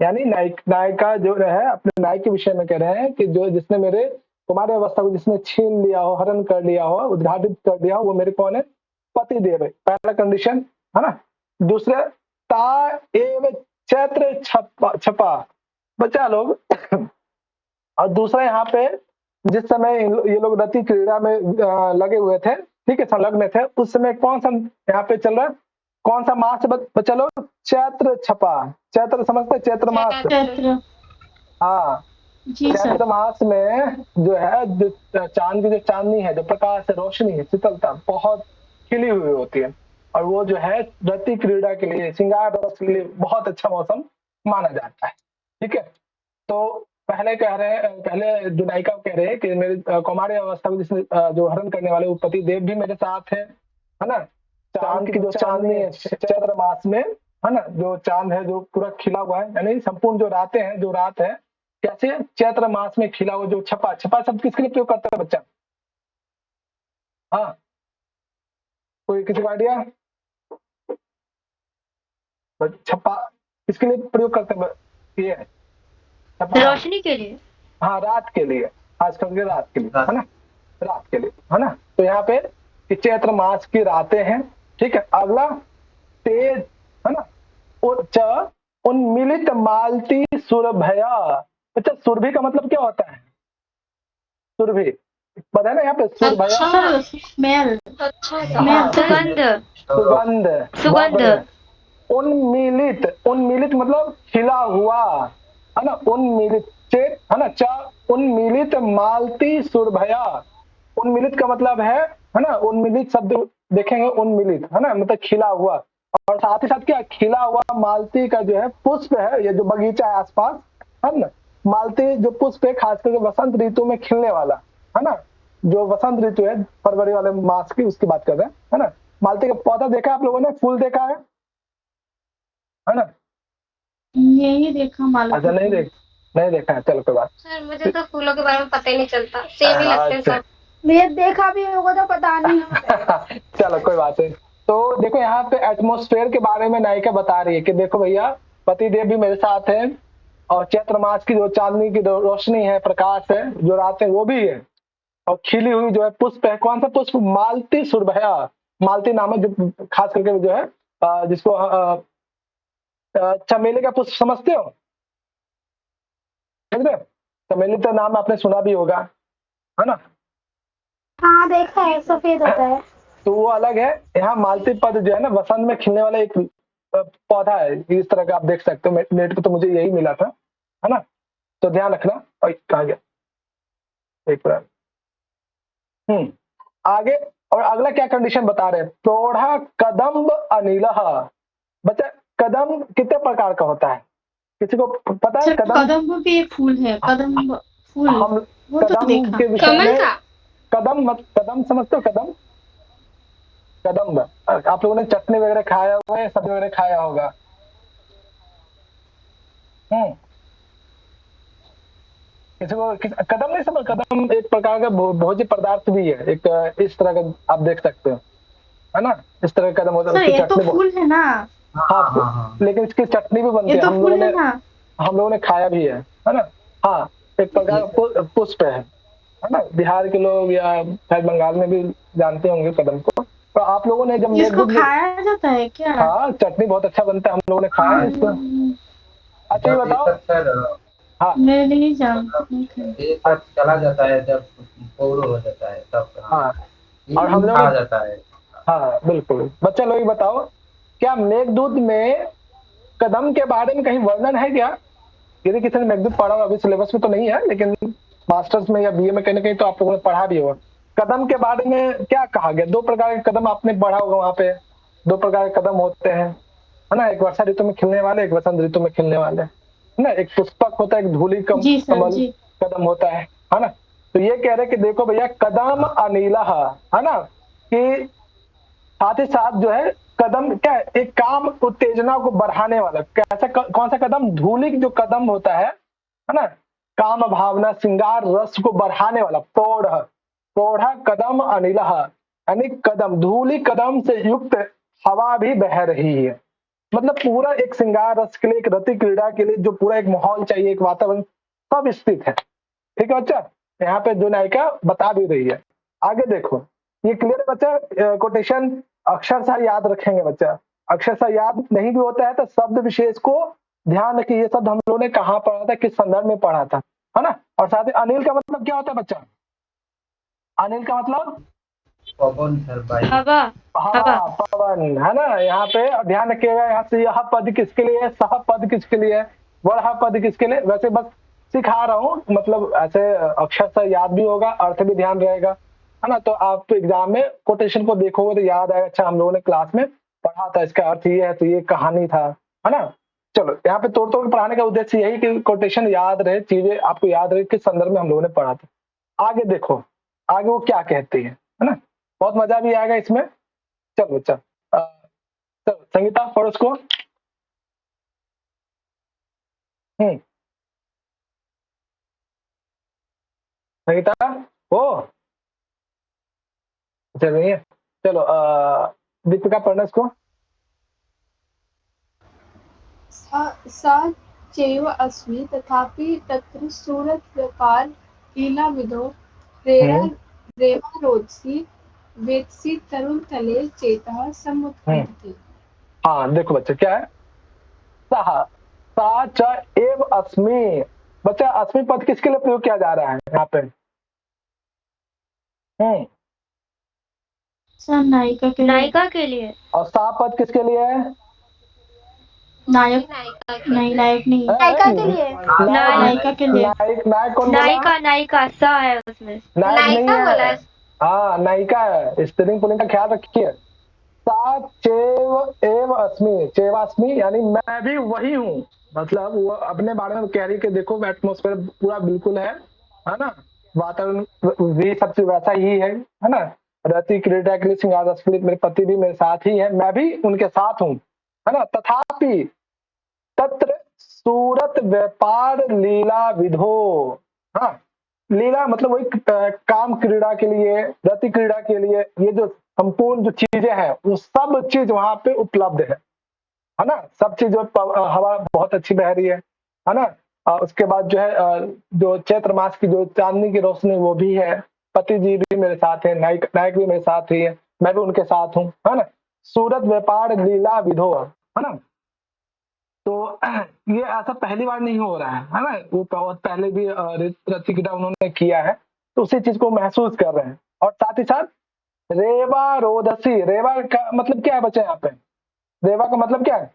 यानी नायिका जो है अपने नायक के विषय में कह रहे हैं कि जो जिसने मेरे कुमारी अवस्था को जिसने छीन लिया हो, हरण कर लिया हो, उद्घाटित कर दिया हो, वो मेरे कौन है? पति देव है। पहला कंडीशन है ना। दूसरे ता एव चैत्र छपा बच्चा लोग। और दूसरा यहाँ पे जिस समय ये लोग रति क्रीड़ा में लगे हुए थे, ठीक है, संलग्न थे, उस समय कौन सा यहाँ पे चल रहा है? कौन सा मास बच्चा लोग? चैत्र छपा। चैत्र समझते? चैत्र मास। हाँ, चैत्र मास में जो है चांद की जो चांदनी है, जो प्रकाश है, रोशनी है, शीतलता बहुत खिली हुई होती है, और वो जो है रति क्रीड़ा के लिए, श्रृंगार रस के लिए बहुत अच्छा मौसम माना जाता है, ठीक है। तो पहले जो नायिका कह रहे हैं कि मेरे कुमारी अवस्था को जिसने जो हरण करने वाले वो पति देव भी मेरे साथ है ना। चांद की जो चांदनी है चैत्र मास में, है ना, जो चांद है जो पूरा खिला हुआ है, यानी संपूर्ण जो रातें हैं, जो रात है कैसे चैत्र मास में खिला हुआ जो छपा शब्द किसके लिए प्रयोग करता है बच्चा? हाँ, कोई किसी का आइडिया? छपा किसके लिए प्रयोग करते हैं? ये रोशनी के लिए। हाँ, रात के लिए, आजकल के रात के लिए, है ना, रात के लिए, है ना। तो यहाँ पे चैत्र मास की रातें हैं, ठीक है। अगला तेज, है ना, उन्मिलित मालती सुरभया। अच्छा, सुरभि का मतलब क्या होता है? सुरभि पता है ना यहाँ पे? सुरभया स्मेल, सुगंध। सुगंध। उन्मीलित, उन्मीलित मतलब खिला हुआ, है ना, उन्मीलित चेत, है ना, च उन्मीलित मालती सुरभया। उन्मीलित का मतलब है ना, उन्मीलित शब्द देखेंगे, उन्मीलित है ना, मतलब खिला हुआ, और साथ ही साथ क्या, खिला हुआ मालती का जो है पुष्प है, ये जो बगीचा है आसपास, है ना, मालती जो पुष्प है खास करके वसंत ऋतु में खिलने वाला, है ना, जो वसंत ऋतु है फरवरी वाले मास की, उसकी बात कर रहे हैं, है ना। मालती का पौधा देखा आप लोगों ने, फूल देखा है ना। यही देखा मालती। अच्छा, नहीं देखा है, चलो कोई बात। सर मुझे तो फूलों के बारे में पता ही नहीं चलता, सेम ही लगते हैं सब। मैं देखा भी होगा तो पता नहीं। चलो कोई बात नहीं। तो देखो यहाँ पे एटमॉस्फेयर के बारे में नायिका बता रही है कि देखो भैया, पतिदेव भी मेरे साथ है, और चैत्र मास की जो चांदनी की रोशनी है, प्रकाश है, जो रात है वो भी है, और खिली हुई जो है पुष्प है, कौन सा पुष्प, मालती सुरभया, मालती नाम है, जो खास करके जो है जिसको चमेली का पुष्प समझते हो, समझ रहे हो? चमेली का नाम आपने सुना भी होगा, है ना। हाँ देखा है, सफेद होता है। तो वो अलग है। यहाँ मालती पद जो है ना, वसंत में खिलने वाला एक पौधा है, इस तरह का आप देख सकते हो, नेट पे तो मुझे यही मिला था, है ना। तो ध्यान रखना। और कहा गया एक बार, आगे, और अगला क्या कंडीशन बता रहे हैं, प्रौढ़ा कदम्ब अनिलह। बच्चा, कदम कितने प्रकार का होता है, किसी को पता है? कदम भी एक फूल है, कदम फूल, हम वो तो कदम देखा। के विषय कमल में, का? कदम समझते हो, कदम, कदम आप लोगों ने चटनी वगैरह खाया हुआ है, सब्जी वगैरह खाया होगा। किसी को कदम नहीं समझ, कदम एक प्रकार का भोज्य पदार्थ भी है, एक इस तरह का आप देख सकते हो, है ना, इस तरह का कदम होता है, सर उसकी ये तो चटनी फूल है ना। हाँ, लेकिन इसकी चटनी भी बनती ये है, तो फूल है ना। हम लोगों ने खाया भी है ना। हाँ, एक प्रकार का पुष्प है ना, बिहार के लोग या शायद बंगाल में भी जानते होंगे कदम को। तो आप लोगों ने जब इसको मेघदूत, खाया जाता है क्या? हाँ, चटनी बहुत अच्छा बनता है, हम लोगों ने खाया है इसको। अच्छा ये बताओ, हाँ मैं नहीं जानती। ये सब चला जाता है जब पौधो हो जाता है तब हाँ, और ये हम लोगों कहा ने, जाता है। हाँ बिल्कुल। बच्चा लोग बताओ, क्या मेघदूत में कदम के बारे में कहीं वर्णन है क्या? यदि किसी ने मेघदूत पढ़ा हो, अभी सिलेबस में तो नहीं है, लेकिन मास्टर्स में या बीए में कहीं ना कहीं तो आप लोगों ने पढ़ा भी होगा। कदम के बारे में क्या कहा गया? दो प्रकार के कदम आपने पढ़ा होगा वहां पे, दो प्रकार के कदम होते हैं, है ना, एक वर्षा ऋतु में खिलने वाले, एक वसंत ऋतु में खिलने वाले, है ना, एक पुष्पक होता है, एक धूली जी सर कमल जी। कदम होता है ना। तो ये कह रहे कि देखो भैया, कदम अनिला, है ना, कि साथ ही साथ जो है कदम क्या है, एक काम उत्तेजना को बढ़ाने वाला, कैसा कौन सा कदम, धूलिक जो कदम होता है ना, काम भावना श्रृंगार रस को बढ़ाने वाला, प्रौढ़ कदम अनिलह, यानी कदम, धूली कदम से युक्त हवा भी बह रही है। मतलब पूरा एक श्रृंगार रस के लिए, एक रति क्रीड़ा के लिए जो पूरा एक माहौल चाहिए, एक वातावरण सब स्थित है। ठीक है बच्चा, यहाँ पे जो नायिका बता भी रही है। आगे देखो, ये क्लियर बच्चा, कोटेशन अक्षरशः याद रखेंगे बच्चा, अक्षरशः याद नहीं भी होता है तो शब्द विशेष को ध्यान रखिए, ये शब्द हम लोगों ने कहाँ पढ़ा था, किस संदर्भ में पढ़ा था, है ना। और साथ ही अनिल का मतलब क्या होता है बच्चा? अनिल का मतलब पवन सर भाई, हवा। हाँ, पवन, है ना। यहाँ पे ध्यान रखिएगा, यहाँ से यह पद किसके लिए है, सह पद किसके लिए है, वह पद किसके लिए, वैसे बस सिखा रहा हूँ, मतलब ऐसे अक्षरशः याद भी होगा, अर्थ भी ध्यान रहेगा, है ना। तो आप एग्जाम में कोटेशन को देखोगे तो याद आएगा, अच्छा हम लोगों ने क्लास में पढ़ा था, इसका अर्थ ये है, तो ये कहानी था, है ना। चलो, यहाँ पे तोड़ तोड़ के पढ़ाने का उद्देश्य यही कि कोटेशन याद रहे, चीजें आपको याद रहे, किस संदर्भ में हम लोगों ने पढ़ा था। आगे देखो, आगे वो क्या कहती है ना, बहुत मजा भी आएगा इसमें। चलो बच्चा, चलो संगीता पढ़ो उसको। संगीता हो, चल रही है, चलो दीपिका पढ़ना इसको। सा चैव अस्मि तथापि तत्र सूरत्प्रकार लीलाविधौ प्रेमा रोदसी वेत्सि तरुणतले चेतः समुत्पद्यते। हाँ देखो बच्चा, क्या है, सहा सा च एव अस्मि। बच्चा, अस्मि पद किसके लिए प्रयोग किया जा रहा है यहाँ पे? सर नायिका के लिए। नायिका के लिए। और सा पद किसके लिए है? नायक नायिका के नहीं, नायक नहीं। नायिका के लिए नायिका के लिए नायक कौन बोला? नायिका नायिका सा है उसमें। नायक नहीं नायिका बोला है। है। हाँ, नायिका है। स्त्रीलिंग पुल्लिंग का ख्याल रखिए। सा चेव एव अस्मि, चेवास्मि यानी मैं भी वही हूँ। मतलब वो अपने बारे में कह रही है कि देखो एटमॉस्फेयर पूरा बिल्कुल है ना, वातावरण भी सब चीज वैसा ही है ना। रति क्रीड़ा के लिए श्रृंगार रस के लिए मेरे पति भी मेरे साथ ही है, मैं भी उनके साथ हूँ, है ना। तथापि तत्र सूरत व्यापार लीला विधो। हाँ, लीला मतलब वही काम क्रीड़ा के लिए, रति क्रीड़ा के लिए, ये जो संपूर्ण जो चीजें हैं वो सब चीज वहां पे उपलब्ध है ना। सब चीज जो हवा बहुत अच्छी बह रही है ना। उसके बाद जो है जो चैत्र मास की जो चांदनी की रोशनी वो भी है, पति जी भी मेरे साथ है, नायक भी मेरे साथ ही है, मैं भी उनके साथ हूँ, है ना। सूरत व्यापार लीला विधो, है ना। तो ये ऐसा पहली बार नहीं हो रहा है ना। वो बहुत पहले भी रति क्रीड़ा उन्होंने किया है, तो उसी चीज को महसूस कर रहे हैं। और साथ ही साथ रेवा रोदसी, रेवा का मतलब क्या है बच्चे यहाँ पे? रेवा का मतलब क्या है?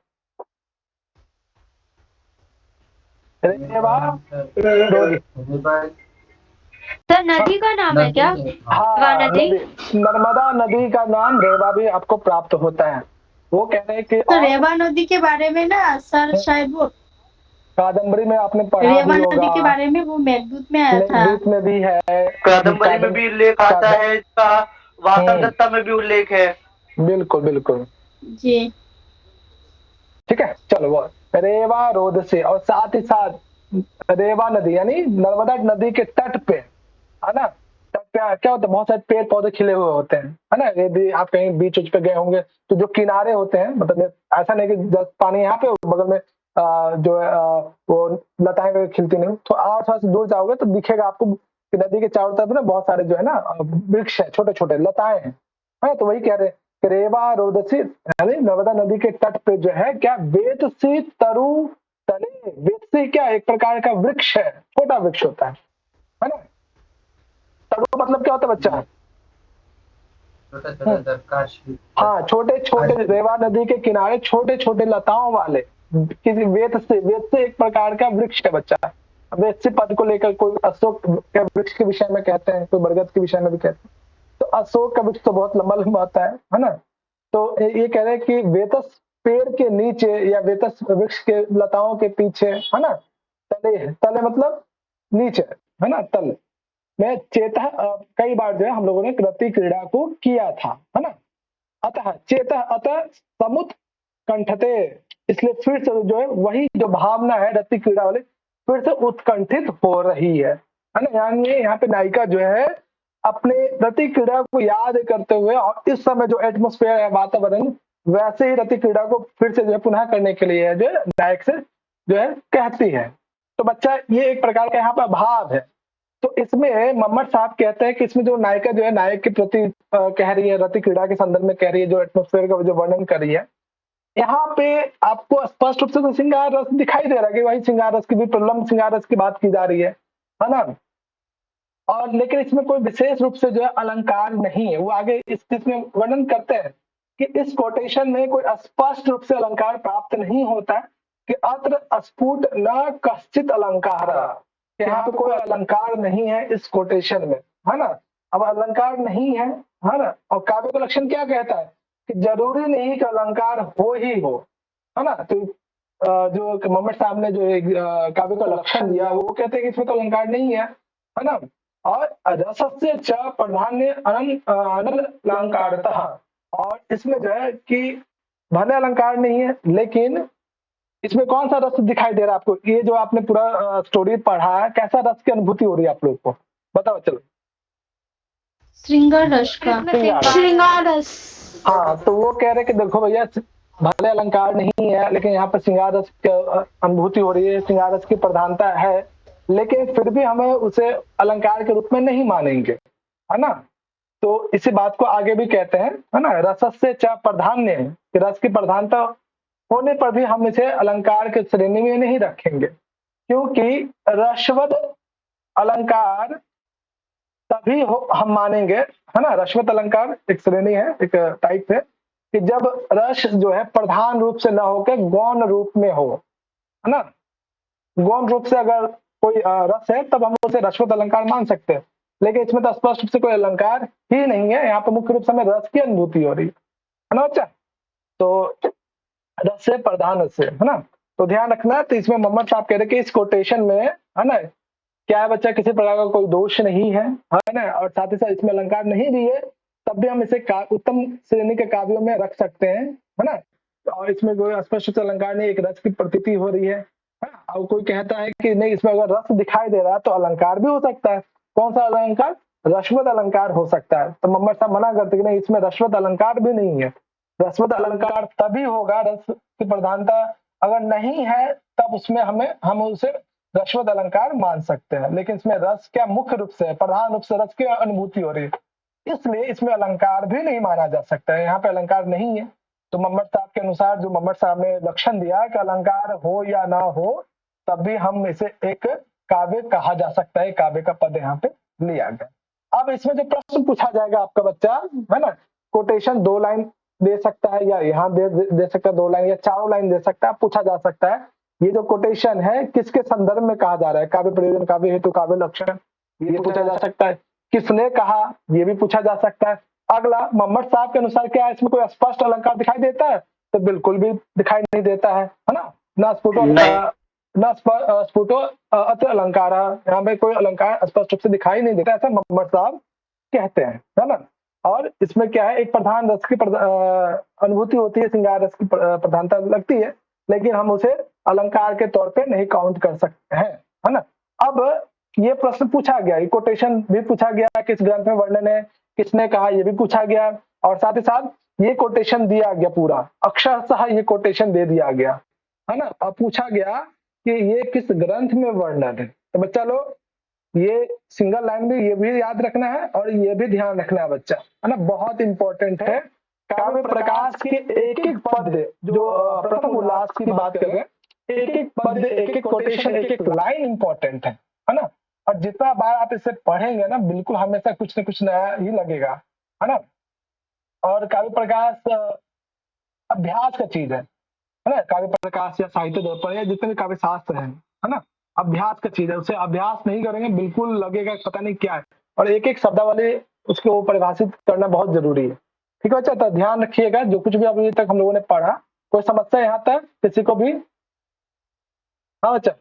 रेवा रोगी, सर नदी का नाम है क्या? हाँ नदी? नर्मदा नदी का नाम रेवा भी आपको प्राप्त होता है। वो कह रहे हैं कि तो रेवा नदी के बारे में ना सर शायद वो कादम्बरी में आपने पढ़ा रेवा भी नदी के होगा, बारे में वो मेघदूत में आया था। मेघदूत में भी है, कादम्बरी में भी उल्लेख आता है इसका, वासवदत्ता में भी उल्लेख है। बिल्कुल बिल्कुल जी ठीक है। चलो वो रेवा रोध से, और साथ ही साथ रेवा नदी यानी नर्मदा नदी के तट पे, है ना। तट पे क्या होता है, बहुत सारे पेड़ पौधे खिले हुए होते हैं, है ना। यदि आप कहीं बीच उच पे गए होंगे तो जो किनारे होते हैं, मतलब ऐसा नहीं कि जस्ट पानी यहाँ पे बगल में जो है वो लताएं वगैरह खिलती नहीं, तो और थोड़ा सा दूर जाओगे तो दिखेगा आपको कि नदी के चारों तरफ ना बहुत सारे जो है ना वृक्ष है, छोटे छोटे लताएं हैं, है। तो वही कह रहे हैं कि रेवा रोदसी यानी नर्मदा नदी के तट पे जो है क्या वेतसी तरु तले, वेतसी क्या एक प्रकार का वृक्ष है, छोटा वृक्ष होता है ना। तड़ु मतलब क्या होता है बच्चा? छोटे दरकाश। हाँ, छोटे छोटे रेवा नदी के किनारे छोटे छोटे लताओं वाले किसी वेत से एक प्रकार का वृक्ष है बच्चा। वेत से पद को लेकर कोई अशोक के वृक्ष के विषय में कहते हैं, कोई बरगद के विषय में भी कहते हैं। तो अशोक का वृक्ष तो बहुत लंबा लंबा होता है ना। तो ये कह रहे हैं कि वेतस पेड़ के नीचे या वेतस वृक्ष के लताओं के पीछे, है ना, तले है। तले मतलब नीचे, है ना, तल में चेतः कई बार जो है हम लोगों ने रति क्रीड़ा को किया था, है ना। अतः चेतः अतः समुत कंठते, इसलिए फिर से जो है वही जो भावना है रति क्रीड़ा वाले फिर से उत्कंठित हो रही है ना। यानी यहाँ पे नायिका जो है अपने रति क्रीड़ा को याद करते हुए और इस समय जो एटमॉस्फेयर है, वातावरण, वैसे ही रति क्रीड़ा को फिर से जो है पुनः करने के लिए जो है नायक से जो है कहती है। तो बच्चा ये एक प्रकार का यहाँ पे भाव है। तो इसमें मम्मट साहब कहते हैं कि इसमें जो नायिका जो है नायक के प्रति कह रही है, रति क्रीड़ा के संदर्भ में कह रही है, जो एटमॉस्फेयर का जो वर्णन कर रही है, यहाँ पे आपको स्पष्ट रूप से तो श्रृंगार रस दिखाई दे रहा है कि वही श्रृंगार रस की भी प्रलम्ब श्रृंगार रस की बात की जा रही है ना। और लेकिन इसमें कोई विशेष रूप से जो है अलंकार नहीं है। वो आगे इसमें वर्णन करते हैं कि इस कोटेशन में कोई स्पष्ट रूप से अलंकार प्राप्त नहीं होता कि अत्र स्फुट न कश्चित अलंकार, यहाँ पे कोई अलंकार नहीं है इस कोटेशन में, है ना। अब अलंकार नहीं है ना। और काव्य का लक्षण क्या कहता है कि जरूरी नहीं कि अलंकार हो ही हो, है ना। तो जो मम्मट साहब ने जो काव्य का लक्षण दिया वो कहते हैं कि इसमें तो अलंकार नहीं है ना। और रसस्य च प्राधान्य अनल अलंकारतः, और इसमें जो है कि भले अलंकार नहीं है लेकिन इसमें कौन सा रस दिखाई दे रहा है आपको? ये जो आपने पूरा स्टोरी पढ़ा है, कैसा रस की अनुभूति हो रही है आप लोग को, बताओ चलो। श्रृंगार रस का, श्रृंगार रस। हाँ, तो वो कह रहे कि देखो भैया भले अलंकार नहीं है लेकिन यहाँ पर श्रृंगार रस की अनुभूति हो रही है, श्रृंगार रस की प्रधानता है, लेकिन फिर भी हमें उसे अलंकार के रूप में नहीं मानेंगे, है ना। तो इसी बात को आगे भी कहते हैं, है ना, रसस्य च प्राधान्य, रस की प्रधानता होने पर भी हम इसे अलंकार के श्रेणी में नहीं रखेंगे, क्योंकि रसवद अलंकार तभी हम मानेंगे, है ना। रसवत अलंकार एक श्रेणी है, एक टाइप है कि जब रस जो है प्रधान रूप से न होकर गौण रूप में हो, है ना। गौण रूप से अगर कोई रस है तब हम उसे रसवत अलंकार मान सकते हैं, लेकिन इसमें तो स्पष्ट रूप से कोई अलंकार ही नहीं है। यहाँ पे मुख्य रूप से हमें रस की अनुभूति हो रही है ना बच्चा। तो रस से प्रधान से, है ना। तो ध्यान रखना। तो इसमें मोहम्मद साहब कह रहे कि इस कोटेशन में, है ना, क्या है बच्चा, किसी प्रकार का कोई दोष नहीं है ना, और साथ ही साथ इसमें अलंकार नहीं भी है तब भी हम इसे उत्तम श्रेणी के काव्यों में रख सकते हैं, है ना। और इसमें कोई स्पष्ट अलंकार नहीं, एक रस की प्रतीति हो रही है। और कोई कहता है कि नहीं, इसमें अगर रस दिखाई दे रहा है तो अलंकार भी हो सकता है। कौन सा अलंकार? रसवत अलंकार हो सकता है। तो मोहम्मद साहब मना करते कि नहीं, इसमें रसवत अलंकार भी नहीं है। रसवत अलंकार तभी होगा, रस की प्रधानता अगर नहीं है तब उसमें हम उसे रसवत अलंकार मान सकते हैं। लेकिन इसमें रस क्या मुख्य रूप से, प्रधान रूप से रस की अनुभूति हो रही है, इसलिए इसमें अलंकार भी नहीं माना जा सकता है। यहाँ पे अलंकार नहीं है। तो मोहम्मद साहब के अनुसार, जो मोहम्मद साहब ने लक्षण दिया कि अलंकार हो या ना हो तब भी हम इसे एक काव्य कहा जा सकता है। काव्य का पद यहाँ पे लिया गया। अब इसमें जो प्रश्न पूछा जाएगा आपका बच्चा, है ना, कोटेशन 2 लाइन दे सकता है या यहाँ दे सकता है 2 लाइन या 4 लाइन दे सकता है, पूछा जा सकता है ये जो कोटेशन है किसके संदर्भ में कहा जा रहा है। काव्य प्रयोजन, काव्य हेतु, काव्य लक्षण, ये पूछा जा सकता है। किसने कहा, ये भी पूछा जा सकता है। अगला, मोहम्मद साहब के अनुसार क्या इसमें कोई स्पष्ट अलंकार दिखाई देता है? तो बिल्कुल भी दिखाई नहीं देता है ना। ना स्फुटो अत्र अलंकार, यहाँ पे कोई अलंकार स्पष्ट रूप से दिखाई नहीं देता, ऐसा मोहम्मद साहब कहते हैं, है ना। और इसमें क्या है, एक प्रधान रस की अनुभूति होती है, श्रृंगार रस की प्रधानता लगती है, लेकिन हम उसे अलंकार के तौर पे नहीं काउंट कर सकते हैं, है ना। अब ये प्रश्न पूछा गया, ये कोटेशन भी पूछा गया, किस ग्रंथ में वर्णन है, किसने कहा, ये भी पूछा गया। और साथ ही साथ ये कोटेशन दिया गया, पूरा अक्षरशः ये कोटेशन दे दिया गया, है ना। अब पूछा गया कि ये किस ग्रंथ में वर्णन है। तो बच्चा लोग ये सिंगल लाइन में ये भी याद रखना है और ये भी ध्यान रखना है बच्चा, है ना, बहुत इंपॉर्टेंट है। काव्य प्रकाश के एक एक पद, जो प्रथम उल्लास की बात कर रहे हैं, एक एक पद, एक एक कोटेशन, एक एक लाइन इंपॉर्टेंट है ना। और जितना बार आप इसे पढ़ेंगे ना, बिल्कुल हमेशा कुछ न कुछ नया ही लगेगा, है ना। और काव्य प्रकाश अभ्यास का चीज है ना। काव्य प्रकाश या साहित्य दर्पण या जितने भी काव्य शास्त्र है ना, अभ्यास का चीज है। उसे अभ्यास नहीं करेंगे बिल्कुल लगेगा पता नहीं क्या है। और एक एक शब्दावली उसको परिभाषित करना बहुत जरूरी है। ठीक है बच्चा, तो ध्यान रखिएगा जो कुछ भी अभी तक हम लोगों ने पढ़ा। कोई समस्या यहाँ तक किसी को भी? हाँ बच्चा,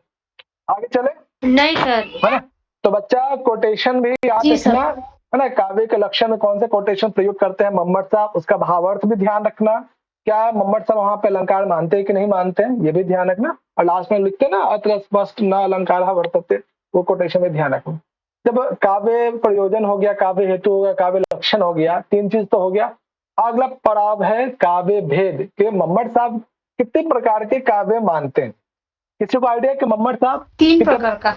आगे चले? नहीं सर। है ना। तो बच्चा कोटेशन भी याद रखना, है ना। काव्य के लक्षण में कौन से कोटेशन प्रयोग करते हैं मोहम्मद साहब, उसका भावार्थ भी ध्यान रखना। क्या मोहम्मद साहब वहां पे अलंकार मानते हैं कि नहीं मानते हैं, ये भी ध्यान रखना। और लास्ट में लिखते ना, अत्र स्पष्ट न अलंकार वर्तते, वो कोटेशन में ध्यान रखना। जब काव्य प्रयोजन हो गया, काव्य हेतु हो गया, काव्य लक्षण हो गया, 3 चीज तो हो गया। अगला पड़ाव है काव्य भेद के मोहम्मद साहब कितने प्रकार के काव्य मानते हैं। किसी को आइडिया कि मोहम्मद साहब 3 प्रकार का?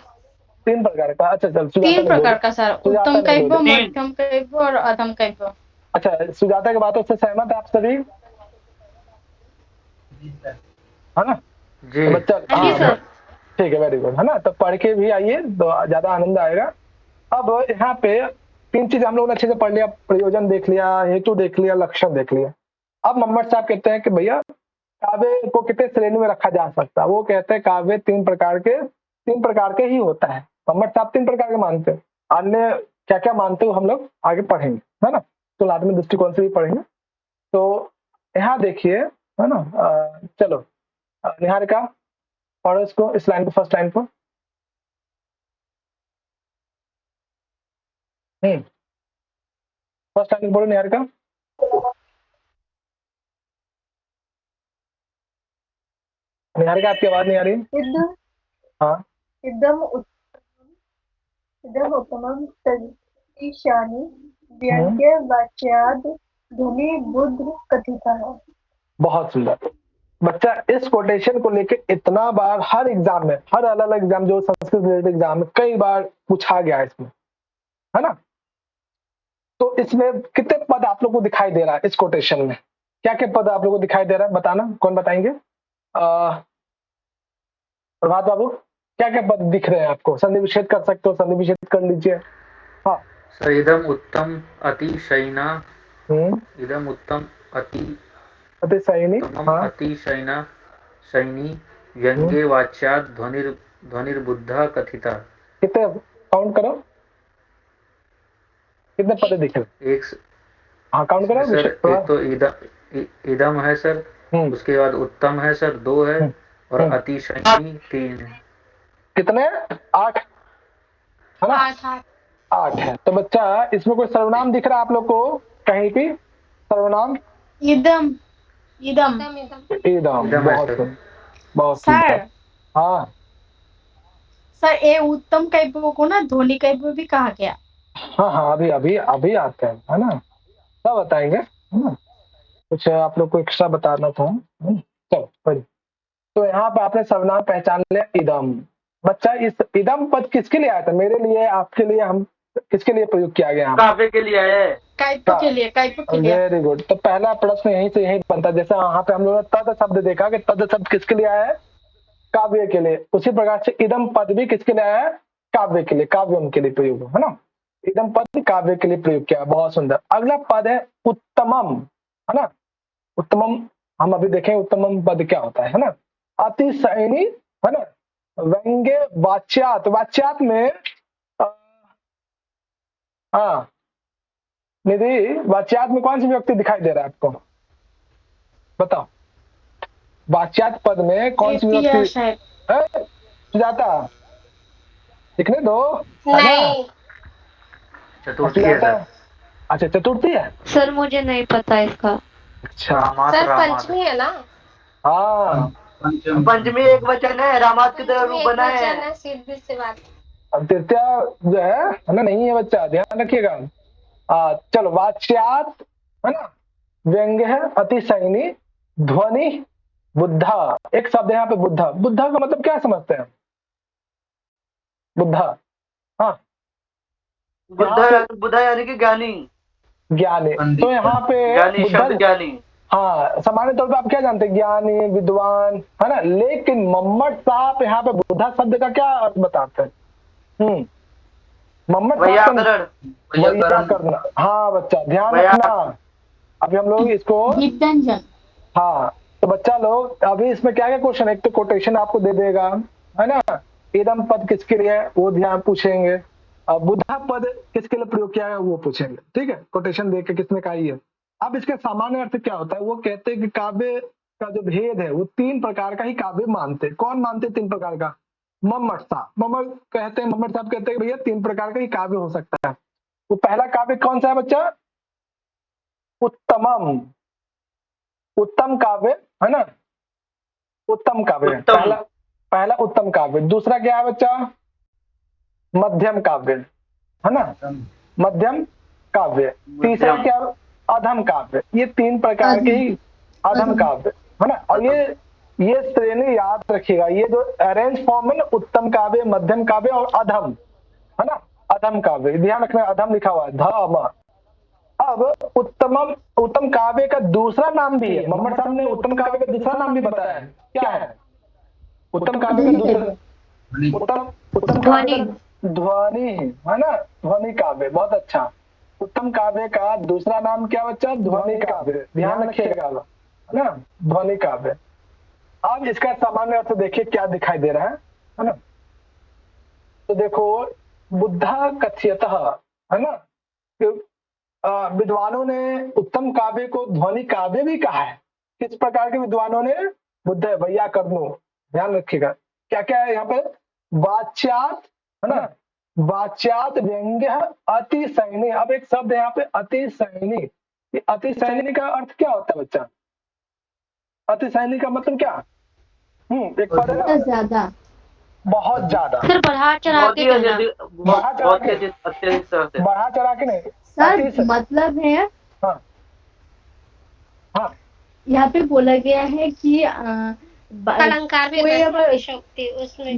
3 प्रकार का। अच्छा चल, 3 प्रकार का सर, उत्तम काव्य, मध्यम काव्य और अधम काव्य। अच्छा, सुजाता की बातों से सहमत है आप सभी, है ना जी बच्चा? हाँ ठीक है, वेरी गुड, है ना। तो पढ़ के भी आइए तो ज्यादा आनंद आएगा। अब यहाँ पे 3 चीज हम लोगों ने अच्छे से पढ़ लिया, प्रयोजन देख लिया, हेतु देख लिया, लक्षण देख लिया। अब मोहम्मद साहब कहते हैं कि भैया काव्य को कितने श्रेणी में रखा जा सकता है। वो कहते हैं काव्य 3 प्रकार के ही होता है। मोहम्मद साहब 3 प्रकार के मानते हैं। अन्य क्या क्या मानते हो हम लोग आगे पढ़ेंगे, है ना। तो आत्मिक दृष्टिकोण से भी पढ़ेंगे। तो यहाँ देखिए, है ना, चलो निहारिका पढ़ो इसको, इस लाइन को, फर्स्ट लाइन को। फर्स्ट लाइन बोलो निहारिका। निहारिका आपकी आवाज नहीं आ रही। हाँ, इदम उत्तमम तदीशानि व्यंग्य वाच्याद ध्वनि बुद्ध कथिता है। बहुत सुंदर बच्चा। इस कोटेशन को लेके इतना बार हर एग्जाम में, हर अलग अलग एग्जाम, जो संस्कृत रिलेटेड एग्जाम में कई बार पूछा गया इसमें, है ना। तो इसमें कितने पद आप लोगों को दिखाई दे रहा है इस कोटेशन में? क्या क्या पद आप लोगों को दिखाई दे रहा है, बताना, कौन बताएंगे? प्रभात बाबू, क्या क्या पद दिख रहे हैं आपको? संधि विच्छेद कर सकते हो, संधि विच्छेद कर लीजिए। हाँ, इदम उत्तम अति शयना, इदम उत्तम अति अतिशयनी, उत्तमम हाँ। अतिशयना शयनी व्यंग्ये वाच्यात् ध्वनिर्बुद्धा कथिता। कितने काउंट करो, कितने पद दिखे? एक हाँ काउंट करो सर, थोड़ा। एक तो इदम है सर, उसके बाद उत्तम है सर 2 है, और अतिशयनी 3 है। कितने? 8 है ना? 8 है। तो बच्चा इसमें कोई सर्वनाम दिख रहा है आप लोग को कहीं भी? सर्वनाम इदम इदम इदम, बहुत सर सुंदर। हाँ सर, ये उत्तम काव्यों को ना ध्वनि काव्य भी कहा गया। हाँ हाँ, अभी अभी अभी आते हैं, है ना? सब बताएंगे, है ना? कुछ आप लोग को एक्स्ट्रा बताना था। चलो पढ़िए। तो यहाँ पर आपने सर्वनाम पहचान लिया इदम। बच्चा इस इदम पद किसके लिए आया था? मेरे लिए, आपके लिए, हम किसके लिए प्रयोग किया गया? काव्य के लिए है, काव्य के लिए। Very good. तो पहला प्रश्न यहीं से यही बनता है। जैसे यहाँ पे हम लोगों ने तद शब्द देखा कि तद शब्द किसके लिए आया है? काव्य के लिए। उसी प्रकार से इदम पद भी किसके लिए आया है? काव्य के लिए, काव्यम के लिए प्रयोग, है ना? इदम पद काव्य के लिए प्रयोग किया। बहुत सुंदर। अगला पद है उत्तमम, है ना? उत्तमम हम अभी देखें उत्तमम पद क्या होता है ना? अतिशयनी, है ना? व्यंग्य वाच्यात, वाच्यात में हाँ निधि, वाच्यात में कौन सी व्यक्ति दिखाई दे रहा है आपको? बताओ, वाच्यात पद में कौन सी व्यक्ति है? सुजाता लिखने दो। नहीं चतुर्थी है सर। अच्छा चतुर्थी है सर, मुझे नहीं पता इसका। अच्छा सर पंचमी है ना? हाँ, पंचमी एक वचन है, रामात की तरह रूप बना है। सीधी सी बात। अब तृतीया जो है ना, नहीं है बच्चा, ध्यान रखिएगा। चलो, वाच्यात, है ना? व्यंग्य है, अतिशयनी, ध्वनि, बुद्धा। एक शब्द है यहाँ पे बुद्धा। बुद्धा का मतलब क्या समझते हैं? बुद्धा, हाँ बुद्धा यानी कि ज्ञानी, ज्ञानी। तो यहाँ पे ज्ञानी बुद्धा, शब्द ज्ञानी। हाँ सामान्य तौर पे आप क्या जानते हैं? ज्ञानी, विद्वान, है ना? लेकिन मोहम्मद साहब यहाँ पे बुद्धा शब्द का क्या अर्थ बताते हैं? मोहम्मद व्याकरण। हाँ बच्चा ध्यान रखना। अभी हम लोग इसको हाँ, तो बच्चा लोग अभी इसमें क्या क्या क्वेश्चन, एक तो कोटेशन आपको दे देगा, है ना? इदम पद किसके लिए है वो ध्यान पूछेंगे। बुद्धा पद किसके लिए प्रयोग किया है वो पूछेंगे, ठीक है? कोटेशन देके किसने कहा है। अब इसका सामान्य अर्थ क्या होता है? वो कहते हैं कि काव्य का जो भेद है वो 3 प्रकार का ही काव्य मानते हैं। कौन मानते हैं 3 प्रकार का? मोहम्मद साहब। मोहम्मद साहब कहते हैं भैया 3 प्रकार का ही काव्य हो सकता है। वो पहला काव्य कौन सा है बच्चा? उत्तमम, उत्तम काव्य, है ना? उत्तम काव्य, पहला उत्तम काव्य। दूसरा क्या है बच्चा? मध्यम काव्य, है ना? मध्यम काव्य। तीसरा क्या? अधम काव्य। ये 3 प्रकार के ही अधम काव्य, है ना? और ये श्रेणी याद रखिएगा। ये जो अरेंज फॉर्म है ना, उत्तम काव्य, मध्यम काव्य और अधम, है ना? अधम काव्य, ध्यान रखना, अधम लिखा हुआ है, धम। अब उत्तम काव्य का दूसरा नाम भी है। मोहम्मद साहब ने उत्तम काव्य का दूसरा नाम भी बताया है। क्या है उत्तम काव्य का दूसरा? उत्तम काव्य का ध्वनि, है ना? ध्वनि काव्य। बहुत अच्छा। उत्तम काव्य का दूसरा नाम क्या बच्चा? ध्वनि काव्य। ध्यान रखिएगा, है ना? ध्वनि काव्य। अब इसका सामान्य अर्थ देखिए क्या दिखाई दे रहा है ना? तो देखो, बुद्धा कथ्यतः, है ना? विद्वानों ने उत्तम काव्य को ध्वनि काव्य भी कहा है। किस प्रकार के विद्वानों ने? बुद्ध, वैयाकरणों। ध्यान रखिएगा क्या क्या है यहाँ पे? वाच्यात, है ना? वाच्यात व्यंग्य अतिशयनी। अब एक शब्द है यहाँ पे अतिशयनी। अतिशयनी का अर्थ क्या होता है बच्चा? अतिशयनी का मतलब क्या? एक पद है ना, ज्यादा, बहुत ज्यादा, सर बढ़ा चढ़ा के कहना। बढ़ा चढ़ा के नहीं सर, मतलब है हाँ हाँ, यहाँ पे बोला गया है कि अलंकार भी उसमें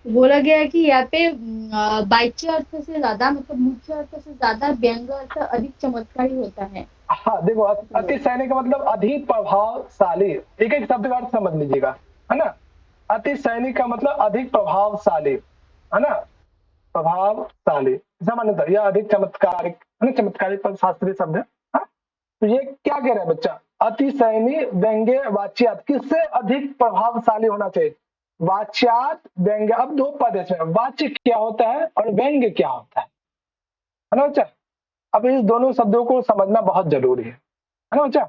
बोला गया है कि यहाँ पे बाह्य अर्थ से ज्यादा, मतलब मुख्य अर्थ से ज्यादा व्यंग्य अर्थ अधिक चमत्कारी होता है। हाँ देखो, अतिशयनी का मतलब अधिक प्रभावशाली। एक एक शब्द का अर्थ समझ लीजिएगा, है ना? अतिशयनी का मतलब अधिक प्रभावशाली, है ना? प्रभावशाली सामान्यतः यह अधिक चमत्कारिक, है ना? चमत्कारिक पर शास्त्रीय शब्द है। हाँ? तो ये क्या कह रहा है बच्चा? अतिशयनी, व्यंग्य, वाच्यात, किससे अधिक प्रभावशाली होना चाहिए? वाच्यात, व्यंग्य। अब दो पद है इसमें, वाच्य क्या होता है और व्यंग्य क्या होता है ना बच्चा? अब इस दोनों शब्दों को समझना बहुत जरूरी है ना बच्चा?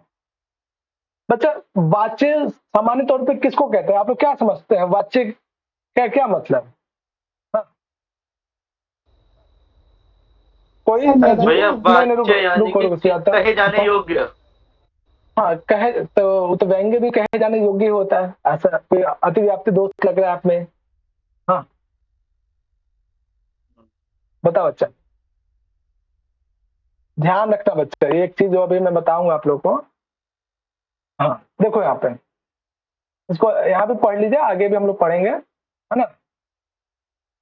बच्चा वाच्य सामान्य तौर पे किसको कहते हैं? आप लोग क्या समझते हैं वाच्य क्या क्या मतलब? हाँ? कोई भैया वाच्य रुको यानी रुको कि रुको कहे जाने योग्य। हाँ, कहे तो व्यंग्य भी कहे जाने योग्य होता है, ऐसा कोई अतिव्याप्ति दोष लग रहा है आप में? हाँ बताओ बच्चा, ध्यान रखना बच्चा, एक चीज जो अभी मैं बताऊंगा आप लोग को। हाँ देखो यहाँ पे, इसको यहाँ पे पढ़ लीजिए, आगे भी हम लोग पढ़ेंगे, है ना?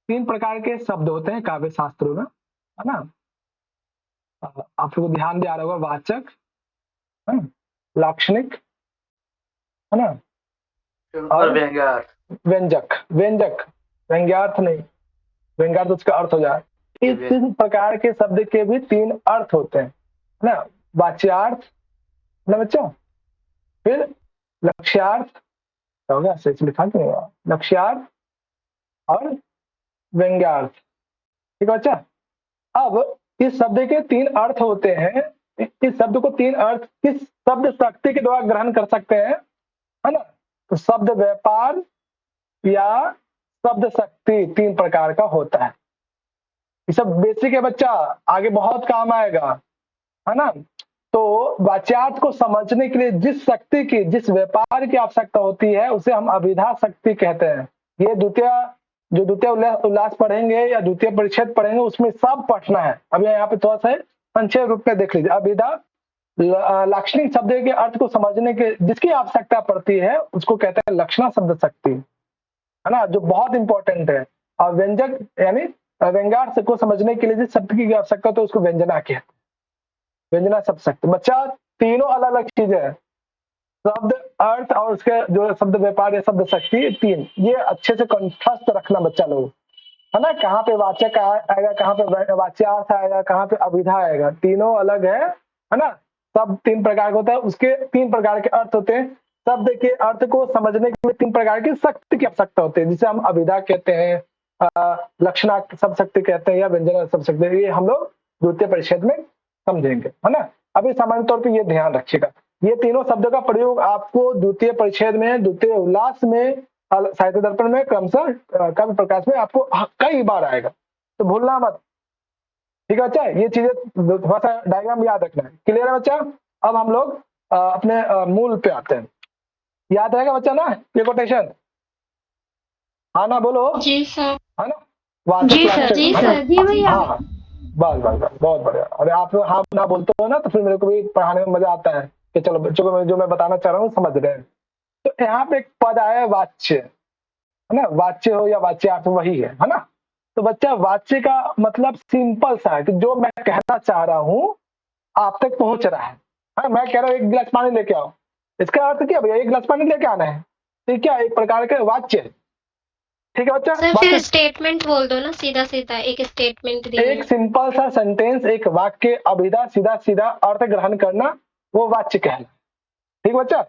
3 प्रकार के शब्द होते हैं काव्य शास्त्रों में, है ना? आप लोग को ध्यान दिया रहा होगा, वाचक, है ना, लाक्षणिक, है ना, और व्यंग्यार्थ। व्यंजक। व्यंजक व्यंग्यार्थ नहीं, व्यंग्यार्थ उसका अर्थ हो जाए। इस 3 प्रकार के शब्द के भी 3 अर्थ होते हैं, है ना? वाच्यार्थ ना बच्चों, फिर लक्ष्यार्थ होगा, सच लिखा क्यों नहीं हुआ? लक्ष्यार्थ और व्यंग्यार्थ, ठीक है बच्चा? अब इस शब्द के 3 अर्थ होते हैं। इस शब्द को 3 अर्थ किस शब्द शक्ति के द्वारा ग्रहण कर सकते हैं, है ना? तो शब्द व्यापार या शब्द शक्ति 3 प्रकार का होता है। ये सब बेसिक है बच्चा, आगे बहुत काम आएगा, है ना? तो वाच्यार्थ को समझने के लिए जिस शक्ति की, जिस व्यापार की आवश्यकता होती है, उसे हम अभिधा शक्ति कहते हैं। ये द्वितीय उल्लास पढ़ेंगे या द्वितीय परिच्छेद पढ़ेंगे, उसमें सब पढ़ना है। अब यहाँ पे थोड़ा सा संक्षेप रूप में देख लीजिए। अभिधा लाक्षणिक शब्द के अर्थ को समझने के जिसकी आवश्यकता पड़ती है उसको कहते हैं लक्षणा शब्द शक्ति, है ना, जो बहुत इंपॉर्टेंट है। और व्यंजक यानी व्यंग्यार्थ को समझने के लिए जिस शब्द की आवश्यकता होती है उसको व्यंजना कहते हैं, व्यंजना शब्द शक्ति। बच्चा तीनों अलग अलग चीजें हैं, शब्द अर्थ और उसके जो शब्द व्यापार या शब्द शक्ति, 3, ये अच्छे से कंठस्थ रखना बच्चा लोग, है ना? कहाँ पे वाचक आएगा, कहाँ पे वाच्यार्थ आएगा, कहाँ पे अभिधा आएगा, तीनों अलग है ना? सब 3 प्रकार का होता है, उसके 3 प्रकार के अर्थ होते हैं। शब्द के अर्थ को समझने के लिए 3 प्रकार की शक्ति की आवश्यकता होती है, जिसे हम अभिधा कहते हैं, लक्षणा शब्द शक्ति कहते हैं या व्यंजना शब्द शक्ति। ये हम लोग द्वितीय परिच्छेद में समझेंगे, है ना? अभी सामान्य तौर पे ये ध्यान रखिएगा, ये तीनों शब्दों का प्रयोग आपको द्वितीय परिच्छेद में, द्वितीय उल्लास में, साहित्य दर्पण में, क्रमशः काव्य प्रकाश में आपको कई बार आएगा, तो भूलना मत, ठीक है बच्चा? ये चीजें थोड़ा सा डायग्राम याद रखना है, क्लियर है बच्चा? अब हम लोग अपने मूल पे आते हैं, याद रहेगा बच्चा ना ये कोटेशन? हाँ ना, बोलो जी सर। है ना? जी सर, जी सर, जी भैया। हाँ बस बस बस, बहुत बढ़िया। अरे आप लोग हाँ ना बोलते हो ना तो फिर मेरे को भी पढ़ाने में मजा आता है कि चलो बच्चों को जो मैं बताना चाह रहा हूँ समझ रहे हैं। तो यहाँ पे एक पद आया है वाच्य, है ना? वाच्य हो या वाच्यार्थ वही है ना? तो बच्चा वाच्य का मतलब सिंपल सा है कि जो मैं कहना चाह रहा हूँ आप तक पहुंच रहा है। मैं कह रहा हूँ 1 गिलास पानी लेके आओ, इसका अर्थ क्या भैया? 1 गिलास पानी लेके आना है, ठीक है? एक प्रकार का वाच्य है, ठीक है बच्चा? सर फिर स्टेटमेंट बोल दो ना, सीधा सीधा एक स्टेटमेंट दे। एक सिंपल सा सेंटेंस, एक वाक्य, अभिधा, सीधा सीधा अर्थ ग्रहण करना, वो वाच्य कहना, ठीक बच्चा?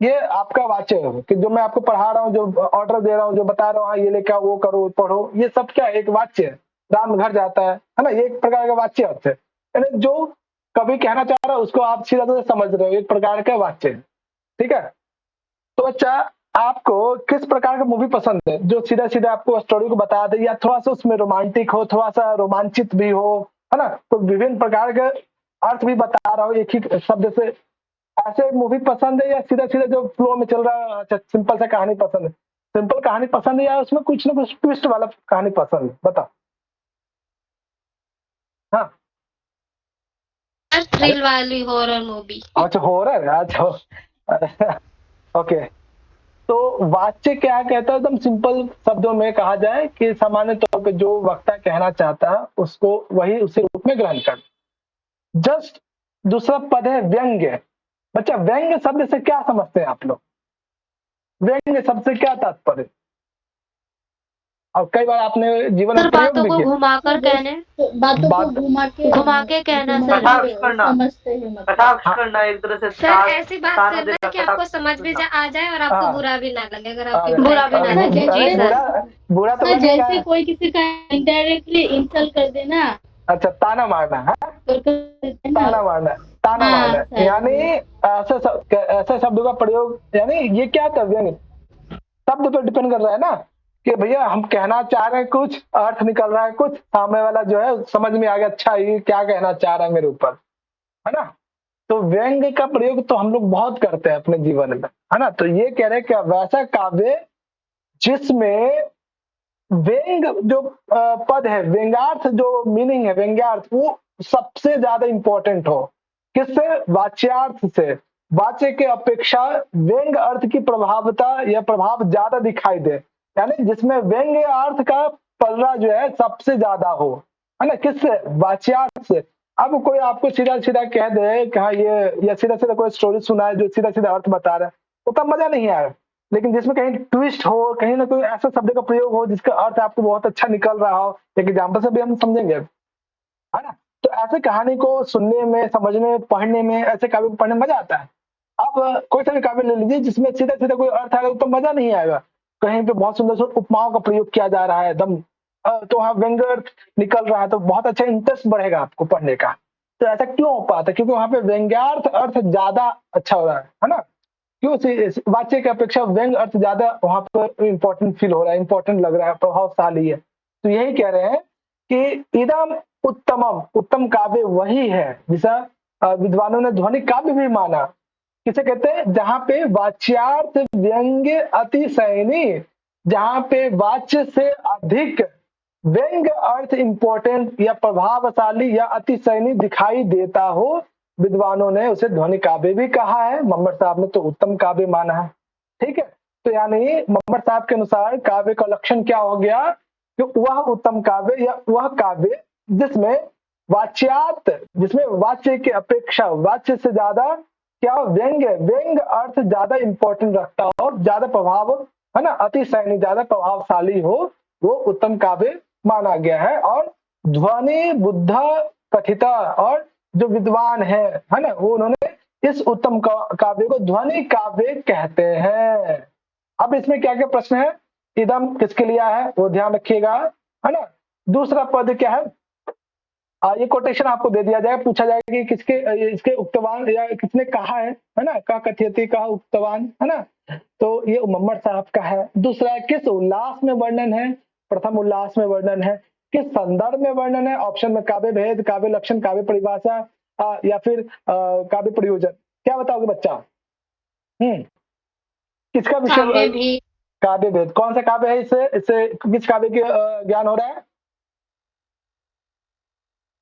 ये आपका वाच्य है कि जो मैं आपको पढ़ा रहा हूँ, जो ऑर्डर दे रहा हूँ, जो बता रहा हूँ, ये लेकर वो करो, पढ़ो, ये सब क्या एक वाच्य है। राम घर जाता है ना? ये एक प्रकार का वाच्य अर्थ है, यानी जो कभी कहना चाह रहा है उसको आप सीधा सीधा समझ रहे हो, एक प्रकार का वाच्य है, ठीक है? तो बच्चा आपको किस प्रकार का मूवी पसंद है जो सीधा सीधा आपको स्टोरी को बता दे, या थोड़ा सा उसमें रोमांटिक हो, थोड़ा सा रोमांचित भी हो, है ना? तो विभिन्न प्रकार के अर्थ भी बता रहा हो एक ही शब्द से, ऐसे मूवी पसंद है या सीधा सीधा जो फ्लो में चल रहा है सिंपल सा कहानी पसंद है? सिंपल कहानी पसंद है या उसमें कुछ ना कुछ ट्विस्ट वाला कहानी पसंद है? बताओ। हाँ थ्रिल वाली हॉरर मूवी। अच्छा हॉरर, अच्छा ओके। तो वाच्य क्या कहता है? एकदम सिंपल शब्दों में कहा जाए कि सामान्य तौर पे जो वक्ता कहना चाहता है उसको वही उसी रूप में ग्रहण कर। जस्ट दूसरा पद है व्यंग्य। बच्चा व्यंग्य शब्द से क्या समझते हैं आप लोग? व्यंग्य शब्द से क्या तात्पर्य? और कई बार आपने जीवन सर में प्रयोग बातों भी को किया। घुमाकर कहने, बातों को घुमा के कहना सर। कटाक्ष करना, समझते हैं मतलब। कटाक्ष करना एक तरह से सर ऐसी बात ताना करना देना, कि आपको कटाक्ष समझ में करना। आ जाए और आपको हाँ। बुरा भी ना लगे, अगर आपकी अरे, बुरा भी ना अरे, लगे। अरे, जी सर। बुरा तो सर लगेगा। जैसे कोई किसी का इनडायरेक्टली इंसल्ट कर देना अच्छा, ताना मारना है, तो कहते हैं ना, ताना मारना, ताना हाँ, मारना, सर। यानी ऐसे शब्दों का प्रयोग, यानी ये क्या कर रहे हैं, शब्द पर डिपेंड कर रहा है ना कि भैया हम कहना चाह रहे हैं कुछ, अर्थ निकल रहा है कुछ, सामने वाला जो है समझ में आ गया, अच्छा ये क्या कहना चाह रहा है मेरे ऊपर, है ना। तो व्यंग्य का प्रयोग तो हम लोग बहुत करते हैं अपने जीवन में, है ना। तो ये कह रहे हैं कि वैसा काव्य जिसमें व्यंग जो पद है, व्यंग्यार्थ जो मीनिंग है, व्यंग्यार्थ वो सबसे ज्यादा इंपॉर्टेंट हो। किससे? वाच्यार्थ से। वाच्य के अपेक्षा व्यंग अर्थ की प्रभावता या प्रभाव ज्यादा दिखाई दे, यानी जिसमें व्यंग्य अर्थ का पलड़ा जो है सबसे ज्यादा हो, है ना। किससे? वाच्यार्थ से। अब कोई आपको सीधा सीधा कह दे कि हाँ ये, या सीधा सीधा कोई स्टोरी सुनाए जो सीधा सीधा अर्थ बता रहा है, तो तब मजा नहीं आएगा। लेकिन जिसमें कहीं ट्विस्ट हो, कहीं ना कोई ऐसा शब्द का प्रयोग हो जिसका अर्थ आपको बहुत अच्छा निकल रहा हो, एक एग्जाम्पल से भी हम समझेंगे, है ना। तो ऐसे कहानी को सुनने में, समझने में, पढ़ने में, ऐसे काव्य को पढ़ने में मजा आता है। अब कोई सा भी काव्य ले लीजिए जिसमें सीधा सीधा कोई अर्थ आएगा तो मजा नहीं आएगा। कहीं पे बहुत सुंदर सुंदर उपमाओं का प्रयोग किया जा रहा है एकदम, तो वहाँ व्यंग्य अर्थ निकल रहा है, तो बहुत अच्छा इंटरेस्ट बढ़ेगा आपको पढ़ने का। तो ऐसा क्यों हो पाता है? क्योंकि वहाँ पे व्यंग्यार्थ अर्थ ज्यादा अच्छा हो रहा है ना। क्यों? वाच्य की अपेक्षा व्यंग अर्थ ज्यादा वहां पर इंपॉर्टेंट फील हो रहा है, इंपॉर्टेंट लग रहा है, प्रभावशाली है। तो यही कह रहे हैं कि इदम उत्तमम, उत्तम काव्य वही है जिसे विद्वानों ने ध्वनि काव्य भी माना। किसे कहते हैं? जहां पे वाच्यार्थ व्यंग्य अतिशयनी, जहां पे वाच्य से अधिक व्यंग्य अर्थ इंपॉर्टेंट या प्रभावशाली या अतिशयनी दिखाई देता हो, विद्वानों ने उसे ध्वनि काव्य भी कहा है। मम्मट साहब ने तो उत्तम काव्य माना है। ठीक है, तो यानी मम्मट साहब के अनुसार काव्य का लक्षण क्या हो गया कि वह उत्तम काव्य या वह काव्य जिसमें वाच्यार्थ, जिसमें वाच्य की अपेक्षा वाच्य से ज्यादा क्या व्यंग्य अर्थ ज्यादा इंपॉर्टेंट रखता हो, ज्यादा प्रभाव, है ना, अतिशयनी, ज्यादा प्रभावशाली हो, वो उत्तम काव्य माना गया है। और ध्वनि बुद्ध कथिता, और जो विद्वान है ना, वो उन्होंने इस उत्तम काव्य को ध्वनि काव्य कहते हैं। अब इसमें क्या क्या प्रश्न है? इदम किसके लिए है वो ध्यान रखिएगा, है ना। दूसरा पद क्या है? ये कोटेशन आपको दे दिया जाए, पूछा जाएगा कि किसके, इसके उक्तवान या किसने कहा है ना, का कथयति का उक्तवान, है ना। तो ये मम्मट साहब का है। दूसरा, किस उल्लास में वर्णन है? प्रथम उल्लास में वर्णन है। किस संदर्भ में वर्णन है? ऑप्शन में काव्य भेद, काव्य लक्षण, काव्य परिभाषा, या फिर काव्य प्रयोजन। क्या बताओगे बच्चा? किसका विषय? काव्य भेद। कौन सा काव्य है? इससे किस काव्य के ज्ञान हो रहा है?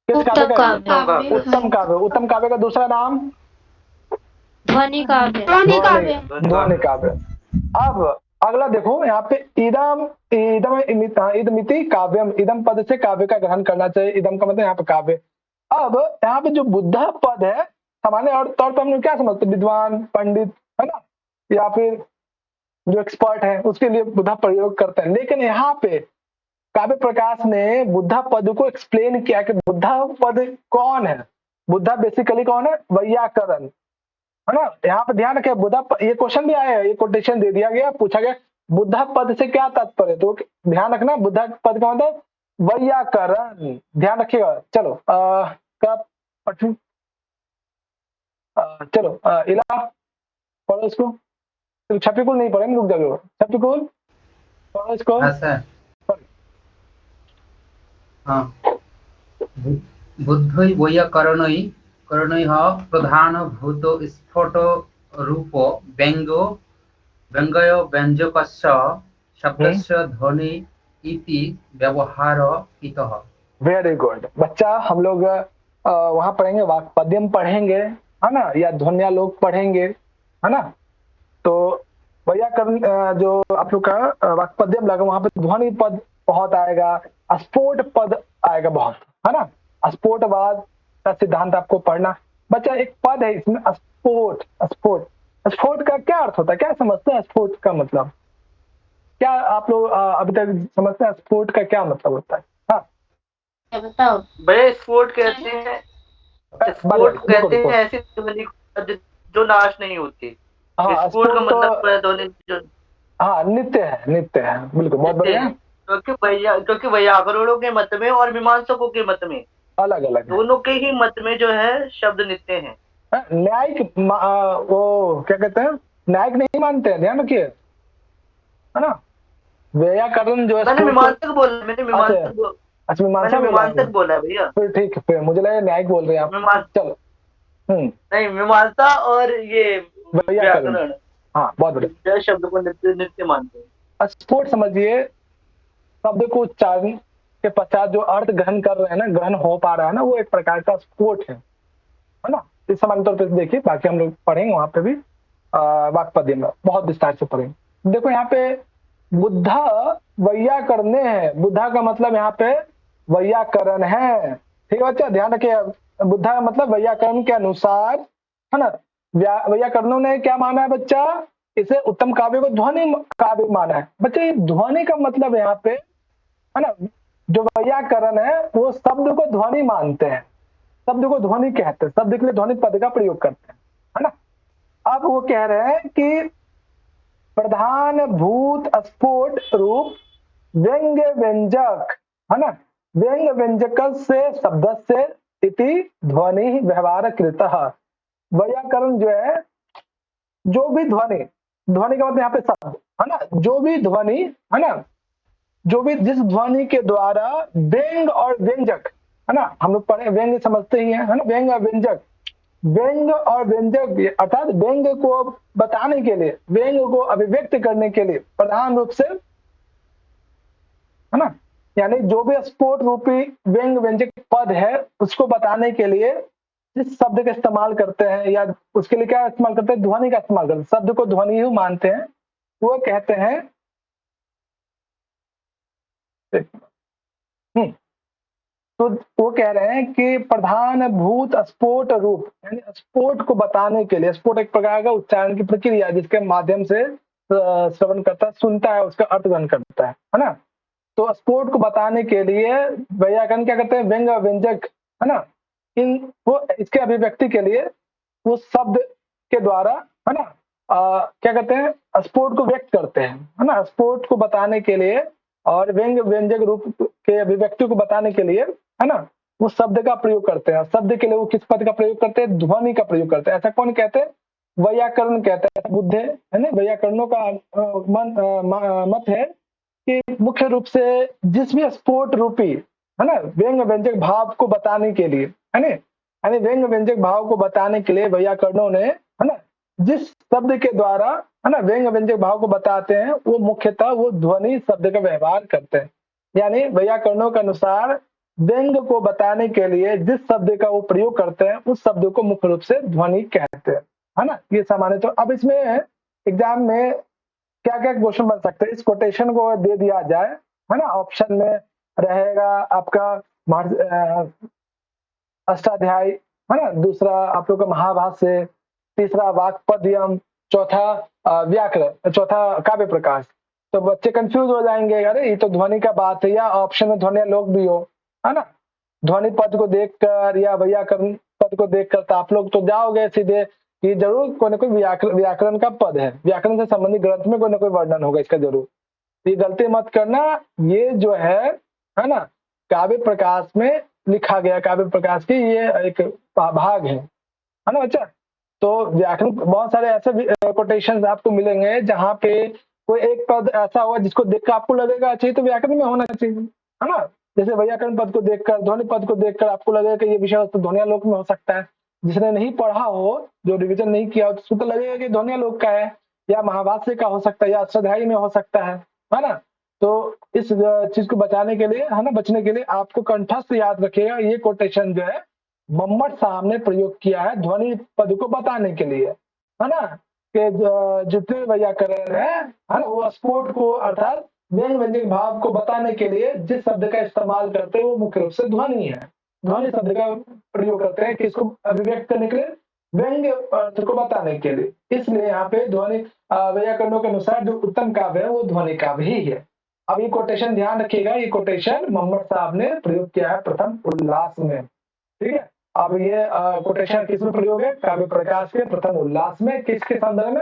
किस काव्य का? उत्तम काव्य। उत्तम काव्य का दूसरा नाम? ध्वनि काव्य। ध्वनि काव्य। अब अगला देखो, यहाँ पे इदमिति काव्यम, इदम पद से काव्य का ग्रहण करना चाहिए। इदम का मतलब यहाँ पे काव्य। अब यहाँ पे जो बुद्धा पद है, सामान्य तौर पर हम लोग क्या समझते हैं? विद्वान, पंडित, है ना, या फिर जो एक्सपर्ट है उसके लिए बुद्धा प्रयोग करते हैं। लेकिन यहाँ पे काव्य प्रकाश ने बुद्धा पद को एक्सप्लेन किया कि बुद्धा पद कौन है। बुद्धा बेसिकली कौन है? वैयाकरण, है ना। यहाँ पे ध्यान रखें, बुद्धा, ये क्वेश्चन भी आया है, ये कोटेशन दे दिया गया, पूछा गया बुद्धा पद से क्या तात्पर्य। तो ध्यान रखना, बुद्धा पद का मतलब वैयाकरण, ध्यान रखिएगा। चलो चलो इला पढ़ो इसको। छपिकुल नहीं पढ़ेंगे, रुक जाओ। छपिकुल पढ़ो इसको। हाँ, बुद्धै वैयाकरणै करणैः प्रधानभूत स्फोट रूपो व्यङ्गयो व्यञ्जकस्य शब्दस्य ध्वनि इति व्यवहार इतः। वेरी गुड बच्चा। हम लोग वहां पढ़ेंगे, वाक्पद्यम पढ़ेंगे, है ना, या ध्वन्यालोक पढ़ेंगे, है ना। तो वैयाकरण जो आप लोग का वाक्पद्यम लगा, वहां पे ध्वनि पद बहुत आएगा, स्फोट पद आएगा बहुत, है ना। स्फोटवाद का सिद्धांत आपको पढ़ना। बच्चा एक पद है इसमें, स्फोट। स्फोट, स्फोट का क्या अर्थ होता है? क्या समझते हैं स्फोट का मतलब? क्या आप लोग अभी तक समझते हैं स्फोट का क्या मतलब होता है? हाँ बताओ। भैया स्फोट कहते हैं, स्फोट कहते हैं ऐसी ध्वनि जो नाश नहीं होती। हाँ स्फोट का स्फोट तो मतलब है ध्वनि जो हाँ नित्य है, बिल्कुल, बहुत नित्य बढ़िया। है। क्योंकि वैयाकरणों के मत में और मीमांसकों के मत में, अलग अलग है। दोनों के ही मत में जो है शब्द नित्य हैं। न्यायिक वो क्या कहते हैं, न्यायिक नहीं मानते हैं, ध्यान रखिए, है ना। व्याकरण जो है मैंने स्फोट मीमांसक बोला, मैंने मीमांसक बोला, अच्छा मैंने मीमांसा मीमांसक बोला है भैया। फिर ठीक है, फिर मुझे लगा न्यायिक बोल रहे हैं आप। चलो नहीं, मीमांसा और ये व्याकरण, व्याकरण हाँ बहुत बढ़िया। शब्द को नित्य नित्य मानते हैं। स्फोट समझिए, शब्द को उच्चारण के पश्चात जो अर्थ ग्रहण कर रहे हैं ना, ग्रहण हो पा रहा है ना, वो एक प्रकार का स्फोट है ना। इस सामान्य तौर पर देखिए, बाकी हम लोग पढ़ेंगे वहां पे भी वाक्पद्य में बहुत विस्तार से पढ़ेंगे। देखो यहाँ पे बुद्धा वैयाकरणे है, बुद्धा का मतलब यहाँ पे वैयाकरण है, ठीक है बच्चा, ध्यान रखिए। बुद्धा का मतलब वैयाकरण के अनुसार, है ना। वैयाकरणों ने क्या माना है बच्चा, इसे उत्तम काव्य को ध्वनि काव्य माना है। बच्चा ये ध्वनि का मतलब यहाँ पे, है ना, जो वैयाकरण है वो शब्द को ध्वनि मानते हैं, शब्द को ध्वनि कहते हैं, शब्द के लिए ध्वनि पद का प्रयोग करते हैं, है ना। अब वो कह रहे हैं कि प्रधान भूत स्फोट रूप व्यंग्य व्यंजक, है ना, व्यंग्य व्यंजक से शब्द से इति ध्वनि व्यवहार कृत। वैयाकरण जो है, जो भी ध्वनि, ध्वनि का मतलब यहाँ पे शब्द, है ना, जो भी ध्वनि, है ना, जो भी जिस ध्वनि के द्वारा व्यंग और व्यंजक, है ना, हम लोग पढ़े व्यंग समझते ही हैं, है ना, व्यंग और व्यंजक, व्यंग और व्यंजक अर्थात व्यंग को बताने के लिए, व्यंग को अभिव्यक्त करने के लिए प्रधान रूप से, है ना, यानी जो भी स्फोट रूपी व्यंग व्यंजक पद है उसको बताने के लिए जिस शब्द का इस्तेमाल करते हैं, या उसके लिए क्या इस्तेमाल करते हैं, ध्वनि का इस्तेमाल करते हैं, शब्द को ध्वनि ही मानते हैं, वो कहते हैं तो वो कह रहे हैं कि प्रधान भूत स्फोट रूप, यानी स्फोट को बताने के लिए, स्फोट एक प्रकार का उच्चारण की प्रक्रिया जिसके माध्यम से श्रवण करता है, सुनता है, उसका अर्थ ग्रहण करता है ना। तो स्फोट को बताने के लिए व्याकरण क्या करते हैं, व्यंग व्यंजक, है ना, इन वो इसके अभिव्यक्ति के लिए वो शब्द के द्वारा, है ना, क्या कहते हैं, स्फोट को व्यक्त करते हैं, है ना, स्फोट को बताने के लिए और व्यंग व्यंजक रूप के अभिव्यक्ति को बताने के लिए, है ना, वो शब्द का प्रयोग करते हैं। शब्द के लिए वो किस पद का प्रयोग करते हैं, ध्वनि का प्रयोग करते हैं। ऐसा कौन कहते हैं, वैयाकरण कहते हैं, बुद्ध है ना। वैयाकरणों का मत है कि मुख्य रूप से जिस भी स्फोट रूपी, है ना, व्यंग व्यंजक भाव को बताने के लिए, है ना, यानी व्यंग व्यंजक भाव को बताने के लिए वैयाकरणों ने, है ना, जिस शब्द के द्वारा, है ना, व्यंग व्यंजक भाव को बताते हैं वो मुख्यतः वो ध्वनि शब्द का व्यवहार करते हैं। यानी वैयाकरणों के अनुसार व्यंग को बताने के लिए जिस शब्द का वो प्रयोग करते हैं उस शब्द को मुख्य रूप से ध्वनि कहते हैं, है ना। ये सामान्य तो अब इसमें एग्जाम में क्या क्या क्वेश्चन बन सकते हैं, इस कोटेशन को दे दिया जाए, है ना, ऑप्शन में रहेगा आपका अष्टाध्यायी, है ना, दूसरा आप लोग का महाभाष्य, तीसरा वाक्पद्यम, चौथा व्याकरण, चौथा काव्य प्रकाश। तो बच्चे कंफ्यूज हो जाएंगे, अरे ये तो ध्वनि का बात है, या ऑप्शन में ध्वनि लोग भी हो, है ना, ध्वनि पद को देखकर या व्याकरण पद को देखकर तो आप लोग तो जाओगे सीधे, ये जरूर कोई ना कोई व्याकरण का पद है, व्याकरण से संबंधित ग्रंथ में कोई ना कोई वर्णन होगा इसका जरूर। ये गलती मत करना, ये जो है ना, काव्य प्रकाश में लिखा गया, काव्य प्रकाश की ये एक भाग है ना बच्चा। तो व्याकरण बहुत सारे ऐसे कोटेशन आपको मिलेंगे जहाँ पे कोई एक पद ऐसा होगा जिसको देखकर आपको लगेगा चाहिए तो व्याकरण में होना चाहिए, है ना। जैसे व्याकरण पद को देखकर, ध्वनि पद को देखकर आपको लगेगा कि ये विषय वस्तु ध्वन्यालोक में हो सकता है। जिसने नहीं पढ़ा हो, जो रिविजन नहीं किया हो, तो लगेगा कि ध्वन्यालोक का है, या महाभाष्य का हो सकता है, या अष्टाध्यायी में हो सकता है ना। तो इस चीज को बचाने के लिए, है ना, बचने के लिए आपको कंठस्थ याद रखिएगा, ये कोटेशन जो है मम्मट साहब ने प्रयोग किया है ध्वनि पद को बताने के लिए, है ना, कि जितने व्याकरण है ना, वो स्फोट को अर्थात व्यंग व्यंजक भाव को बताने के लिए जिस शब्द का इस्तेमाल करते हैं वो मुख्य रूप से ध्वनि है। ध्वनि शब्द का प्रयोग करते हैं किसको अभिव्यक्त करने के लिए, व्यंग्य अर्थ को बताने के लिए, इसलिए यहाँ पे ध्वनि व्याकरणों के अनुसार जो उत्तम काव्य है वो ध्वनि काव्य ही है। अब ये कोटेशन ध्यान रखिएगा, ये कोटेशन मोहम्मद साहब ने प्रयोग किया है प्रथम उल्लास में, ठीक है। अब ये कोटेशन किसमें प्रयोग है? काव्य प्रकाश के प्रथम उल्लास में। किसके संदर्भ में?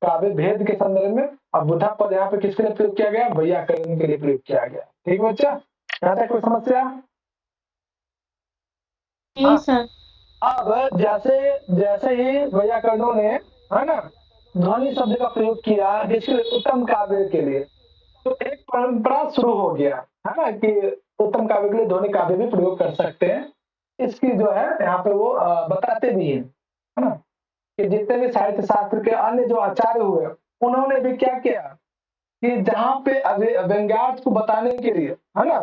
काव्य भेद के संदर्भ में। अब बुधा पद यहाँ पे किसके लिए प्रयोग किया गया? वैयाकरण के लिए प्रयोग किया गया। ठीक बच्चा, यहाँ तक कोई समस्या? जी सर। अब जैसे ही वैयाकरणों ने, है ना, ध्वनि शब्द का प्रयोग किया जिसके उत्तम काव्य के लिए, तो एक परंपरा शुरू हो गया, है ना, कि उत्तम काव्य के लिए ध्वनि काव्य भी प्रयोग कर सकते हैं। इसकी जो है यहाँ पे वो बताते भी हैं, है ना, कि जितने भी साहित्य शास्त्र के अन्य जो आचार्य हुए उन्होंने भी क्या किया कि जहाँ पे व्यंग्यार्थ को बताने के लिए, है ना,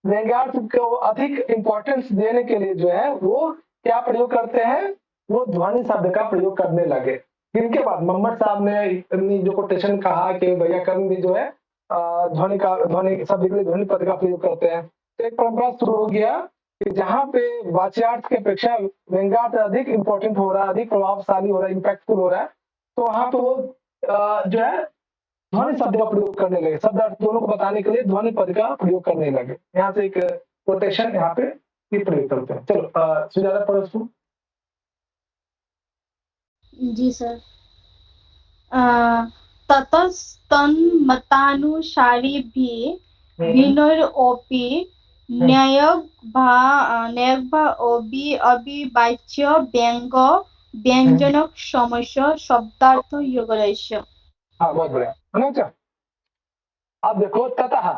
व्यंग्यार्थ को अधिक इंपॉर्टेंस देने के लिए जो है वो क्या प्रयोग करते हैं? वो ध्वनि शब्द का प्रयोग करने लगे। इनके बाद मोहम्मद साहब ने जो कोटेशन कहा कि वैयाकरण भी जो है ध्वनि शब्द के लिए ध्वनि पद का प्रयोग करते हैं, तो एक परंपरा शुरू हो गया कि जहाँ पे वाच्यार्थ की अपेक्षा व्यंग्यार्थ अधिक इंपॉर्टेंट हो रहा है, अधिक प्रभावशाली हो रहा है, इम्पैक्टफुल हो रहा है, तो वहां पे वो जो है ध्वनि शब्द का प्रयोग करने लगे। शब्द अर्थ दोनों को बताने के लिए ध्वनि पद का प्रयोग करने लगे। यहाँ से एक कोटेशन यहाँ पे ये प्रयोग करते हैं। चलो सुजाता पढ़ो इसको। जी सर। ततस्तन्मतानुसारिभिः भिन्नैरपि अविवाच्य व्यंग व्यंजनक समस्या शब्दार्थ योगरस्य। हाँ, बहुत बढ़िया, है ना बच्चा। अब देखो ततः,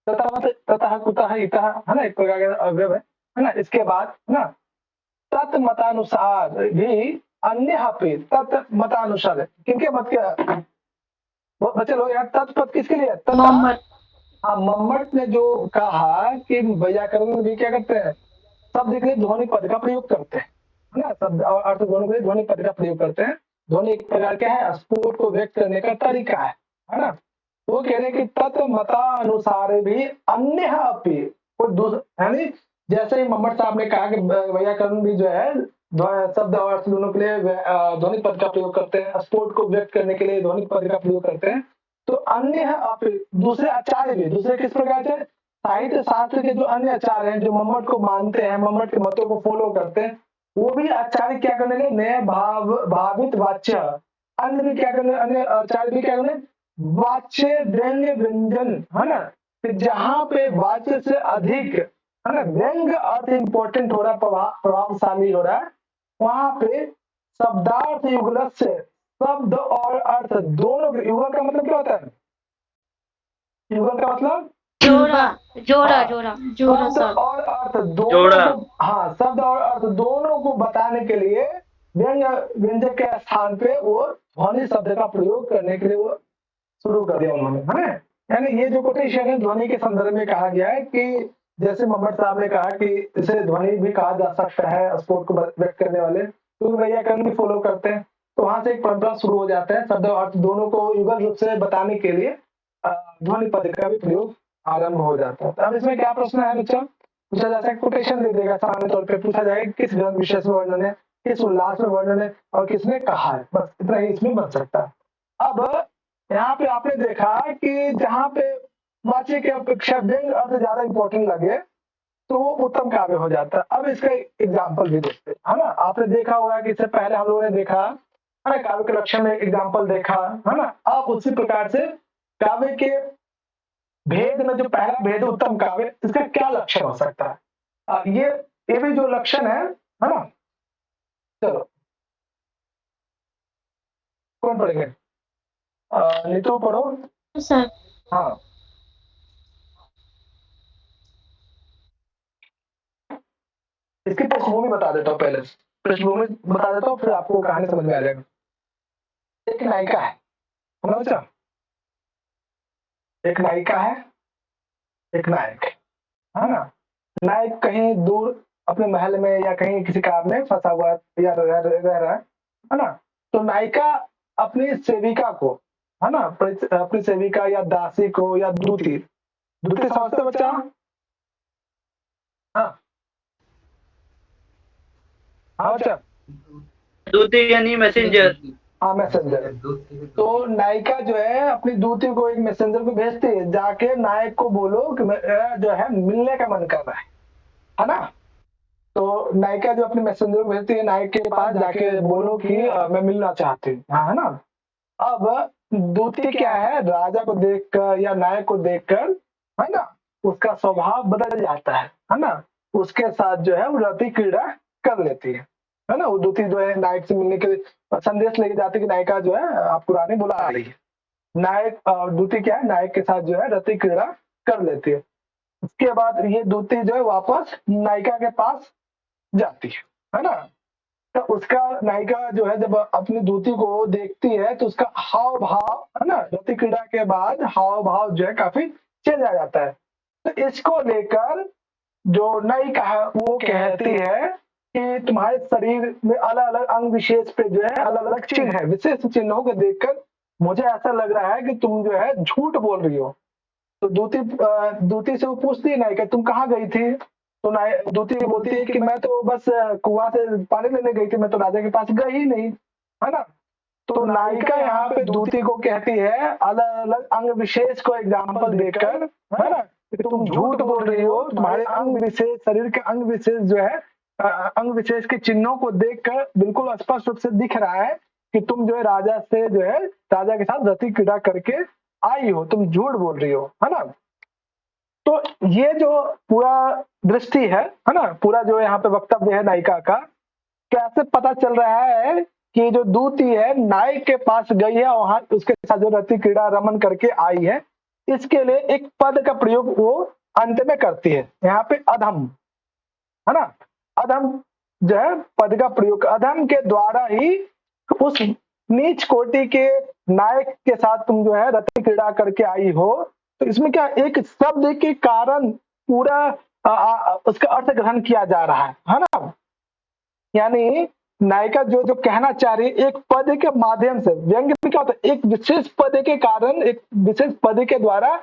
ततः मतलब ततः कुतः इतः, है ना, एक प्रकार का अवयव है ना। इसके बाद, है ना, तत्मतानुसार भी अन्य पे तत्मतानुसार है। किनके मत के बच्चे लोग यार, तत्पद किसके लिए? मोहम्मद। हाँ, मोहम्मद ने जो कहा कि वैयाकरण भी क्या करते हैं? शब्द के लिए ध्वनि पद का प्रयोग करते हैं, है ना, शब्द और अर्थ दोनों के लिए ध्वनि पद का प्रयोग करते हैं। ध्वनि एक प्रकार क्या है? स्फुट को व्यक्त करने का तरीका है ना। वो कह रहे हैं कि तत्मतानुसार भी अन्य अपि कोई यानी जैसे ही मोहम्मद साहब ने कहा कि वैयाकरण भी जो है शब्द और अर्थ दोनों के लिए ध्वनि पद का प्रयोग करते हैं, स्फुट को व्यक्त करने के लिए ध्वनि पद का प्रयोग करते हैं, तो अन्य अपि दूसरे आचार्य भी, दूसरे किस प्रकार से? साहित्य शास्त्र के जो अन्य आचार्य हैं, जो मोहम्मद को मानते हैं, मोहम्मद के मतों को फॉलो करते हैं, वो भी आचार्य क्या करने लगे? नए भावित वाच्य, अन्य भी क्या करने, अन्य आचार्य भी क्या करने? वाच्य व्यंग्य व्यंजन, है ना, जहां पे वाच्य से अधिक, है ना, व्यंग्य अर्थ इंपॉर्टेंट हो रहा है, प्रभावशाली हो रहा है, वहां पे शब्दार्थ युगल से शब्द और अर्थ दोनों, युगल का मतलब क्या होता है? युगल का मतलब जोड़ा जोड़ा हाँ, जोड़ा जोड़ा शब्द सब। और अर्थ दोनों को, हाँ, शब्द और अर्थ दोनों को बताने के लिए व्यंजक के स्थान पे वो ध्वनि शब्द का प्रयोग करने के लिए वो शुरू कर दिया उन्होंने, है ना। यानी ये जो कोटेशन है ध्वनि के संदर्भ में कहा गया है कि जैसे मोहम्मद साहब ने कहा कि इसे ध्वनि भी कहा जा सकता है, स्फुट को व्यक्त करने वाले, तो वैयाकरण भी फॉलो करते हैं, तो वहां से एक परंपरा शुरू हो जाता है। शब्द और अर्थ दोनों को युगल रूप से बताने के लिए ध्वनि पद का भी प्रयोग आरंभ हो जाता है। तो अब इसमें क्या प्रश्न है बच्चा? पूछा जा सकता है, कोटेशन दे देगा, सामान्य तौर पे पूछा जाएगा किस ग्रंथ विशेष में वर्णन है, किस उल्लास में वर्णन है और किसने कहा है, बस इतना ही इसमें बन सकता है। अब यहाँ पे आपने देखा कि जहाँ पे वाच्य की अपेक्षा व्यंग्य अर्थ ज्यादा इंपॉर्टेंट लगे तो वो उत्तम काव्य हो जाता है। अब इसका एग्जाम्पल भी देखते हैं, है ना। आपने देखा होगा कि इससे पहले हम लोगों ने देखा, है ना, काव्य के लक्षण में एग्जाम्पल देखा, है ना। अब उसी प्रकार से काव्य के भेद में जो पहला भेद उत्तम काव्य, इसका क्या लक्षण हो सकता है? ये भी जो लक्षण है ना। चलो कौन पढ़ेंगे? नीतू पढ़ो। सर। हाँ, इसकी पृष्ठभूमि बता देता हूँ, पहले पृष्ठभूमि बता देता हूँ, फिर आपको कहानी समझ में आ जाएगा। एक नायिका है ना बच्चा, एक नायिका है, एक नायक है ना। नायक कहीं दूर अपने महल में या कहीं किसी काम में फंसा हुआ या रह रहा है ना। तो नायिका अपनी सेविका को, है ना, अपनी सेविका या दासी को या दूती, दूती समझते बच्चा? हाँ हाँ बच्चा, दूती यानी मैसेंजर। हाँ मैसेंजर। तो नायिका जो है अपनी दूती को एक मैसेंजर को भेजती है, जाके नायक को बोलो कि मेरा जो है मिलने का मन कर रहा है ना। तो नायिका जो अपने मैसेंजर को भेजती है नायक के पास, जाके बोलो कि मैं मिलना चाहती हूँ, हाँ है ना। अब दूती क्या है, राजा को देखकर या नायक को देखकर, है ना, उसका स्वभाव बदल जाता है ना। उसके साथ जो है वो रति क्रीड़ा कर लेती है ना। वो दूती जो है नायक से मिलने के लिए संदेश लेके जाती है कि नायिका जो है आपको रानी बुला रही है। नायक दूती क्या है, नायक के साथ जो है रति क्रीड़ा कर लेती है। उसके बाद ये दूती जो है वापस नायिका के पास जाती है ना। तो उसका नायिका जो है जब अपनी दूती को देखती है तो उसका हाव भाव, है ना, रति क्रीड़ा के बाद हाव भाव जो है काफी चेंज आ जाता है। तो इसको लेकर जो नायिका है वो कहती है कि तुम्हारे शरीर में अलग अलग अंग विशेष पे जो है अलग अलग चिन्ह है, विशेष चिन्हों को देखकर मुझे ऐसा लग रहा है कि तुम जो है झूठ बोल रही हो। तो दूती से वो पूछती है नायिका तुम कहाँ गई थी। तो दूती बोलती है कि मैं तो बस कुआं से पानी लेने गई थी, मैं तो राजा के पास गई ही नहीं, है ना। तो नायिका यहाँ पे दूती को कहती है अलग अलग अंग विशेष को एग्जाम्पल देकर, है ना, कि तुम झूठ बोल रही हो। तुम्हारे अंग विशेष, शरीर के अंग विशेष जो है अंग विशेष के चिन्हों को देखकर बिल्कुल स्पष्ट रूप से दिख रहा है कि तुम जो है राजा से जो है राजा के साथ रति क्रीड़ा करके आई हो, तुम झूठ बोल रही हो, है ना। तो ये जो पूरा दृष्टि है ना, पूरा जो यहाँ पे वक्तव्य है नायिका का, कैसे पता चल रहा है कि जो दूती है नायक के पास गई है, वहां उसके साथ जो रति क्रीड़ा रमन करके आई है। इसके लिए एक पद का प्रयोग वो अंत में करती है, यहाँ पे अधम, है ना। अधम जो है पद का प्रयोग, अधम के द्वारा ही उस नीच कोटि के नायक के साथ तुम जो है रति क्रीड़ा करके आई हो। तो इसमें क्या एक शब्द के कारण पूरा उसका अर्थ ग्रहण किया जा रहा है ना। यानी नायिका जो जो कहना चाह रही है एक पद के माध्यम से, व्यंग्य में क्या होता है, एक विशेष पद के कारण, एक विशेष पद के द्वारा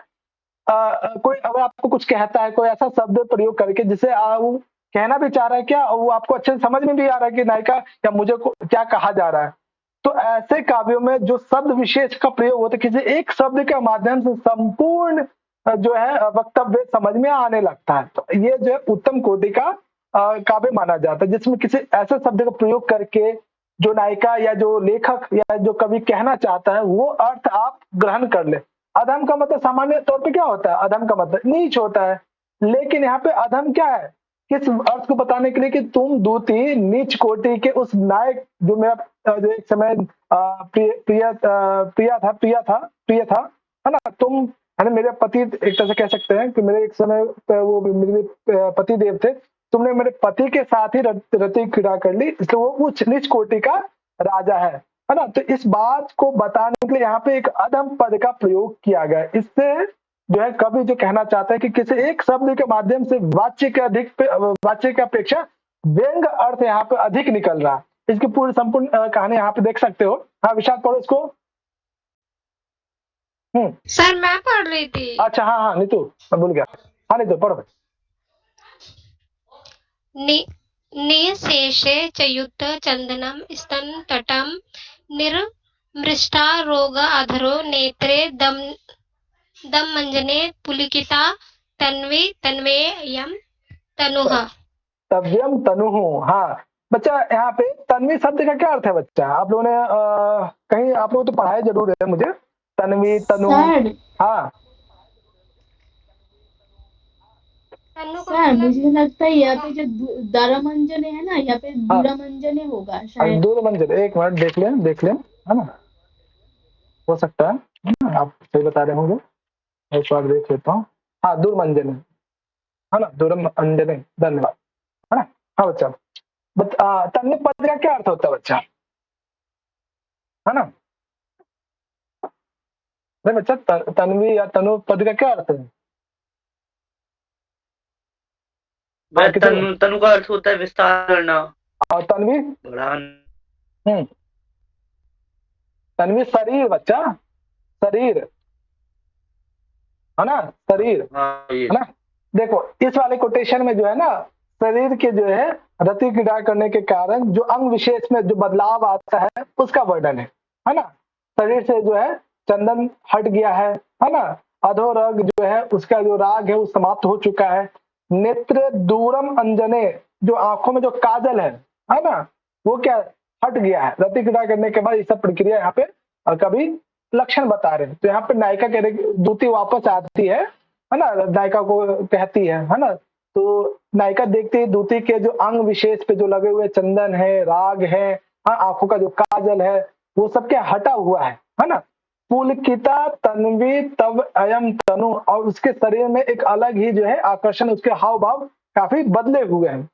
कोई अगर आपको कुछ कहता है, कोई ऐसा शब्द प्रयोग करके जिसे वो कहना भी चाह रहा है क्या, वो आपको अच्छे से समझ में भी आ रहा है कि नायिका या मुझे क्या कहा जा रहा है। तो ऐसे काव्यों में जो शब्द विशेष का प्रयोग होता है, किसी एक शब्द के माध्यम से संपूर्ण जो है वक्तव्य समझ में आने लगता है। तो ये जो है उत्तम कोटि का काव्य माना जाता है, जिसमें किसी ऐसे शब्द का प्रयोग करके जो नायिका या जो लेखक या जो कवि कहना चाहता है वो अर्थ आप ग्रहण कर ले। अधम का मतलब सामान्य तौर पे क्या होता है, अधम का मतलब नीच होता है, लेकिन यहाँ पे अधम क्या है, किस अर्थ को बताने के लिए कि तुम दूती नीच कोटि के उस नायक जो मेरा जो एक समय प्रिय था, है ना, तुम है ना मेरे पति, एक तरह से कह सकते हैं कि मेरे एक समय वो मेरे पति देव थे, तुमने मेरे पति के साथ ही रति क्रीड़ा कर ली, इसलिए वो उच्च नीच कोटि का राजा है ना। तो इस बात को बताने के लिए यहाँ पे एक अधम पद का प्रयोग किया गया। इससे जो है कवि जो कहना चाहता है कि किसी एक शब्द के माध्यम से वाच्य के अपेक्षा व्यंग अर्थ यहाँ पे अधिक निकल रहा है। इसकी पूरी संपूर्ण कहानी यहाँ पे देख सकते हो। हाँ विशाल पढ़ो इसको। सर मैं पढ़ रही थी। अच्छा हाँ नीतू मैं भूल गया। हाँ नीतू पढ़ो। निशेषे चयुत चंदनम स्तन तटम निर्मृष्टा रोग अधरो नेत्रे दम मंजने पुलिकिता तन्वेयम तनुः। तव्यम तनुः। हाँ बच्चा यहाँ पे तन्वी शब्द का क्या अर्थ है बच्चा, आप लोगों ने कहीं आप लोग तो पढ़ाया जरूर है मुझे, तन्वी तनु। हाँ सर मुझे लगता है यहाँ पे जो दारामंजने है ना, यहाँ पे दूरामंजने होगा शायद। दूरमंजन, एक मिनट देख लें है ना, हो सकता है आप सही बता रहे होंगे, एक बार देख लेता हूँ। हाँ दूरमंजन है ना, दूरमंजन, धन्यवाद, है ना। हाँ बच्चा तन्वी पद का क्या अर्थ होता है बच्चा, है ना। नहीं बच्चा तन्वी या तनु पद का क्या अर्थ है। तनु का अर्थ होता है विस्तार करना। और तन्वी बढ़ाना। तन्वी शरीर बच्चा, शरीर है ना, शरीर है ना। देखो इस वाले कोटेशन में जो है ना शरीर के जो है रति क्रीड़ा करने के कारण जो अंग विशेष में जो बदलाव आता है उसका वर्णन है ना। शरीर से जो है चंदन हट गया है ना। अधोरग जो है उसका जो राग है वो समाप्त हो चुका है। नेत्र दूरम अंजने, जो आंखों में जो काजल है ना, वो क्या हट गया है रति क्रीड़ा करने के बाद। ये सब प्रक्रिया यहाँ पे कभी लक्षण बता रहे हैं। तो यहाँ पे नायिका कह रही, दूती वापस आती है ना, नायिका को कहती है ना। तो नायिका देखती है दूती के जो अंग विशेष पे जो लगे हुए चंदन है, राग है, आंखों का जो काजल है, वो सब क्या हटा हुआ है ना। पुलकिता तन्वी तव अयम तनु, और उसके शरीर में एक अलग ही जो है आकर्षण, उसके हाव भाव काफी बदले हुए हैं।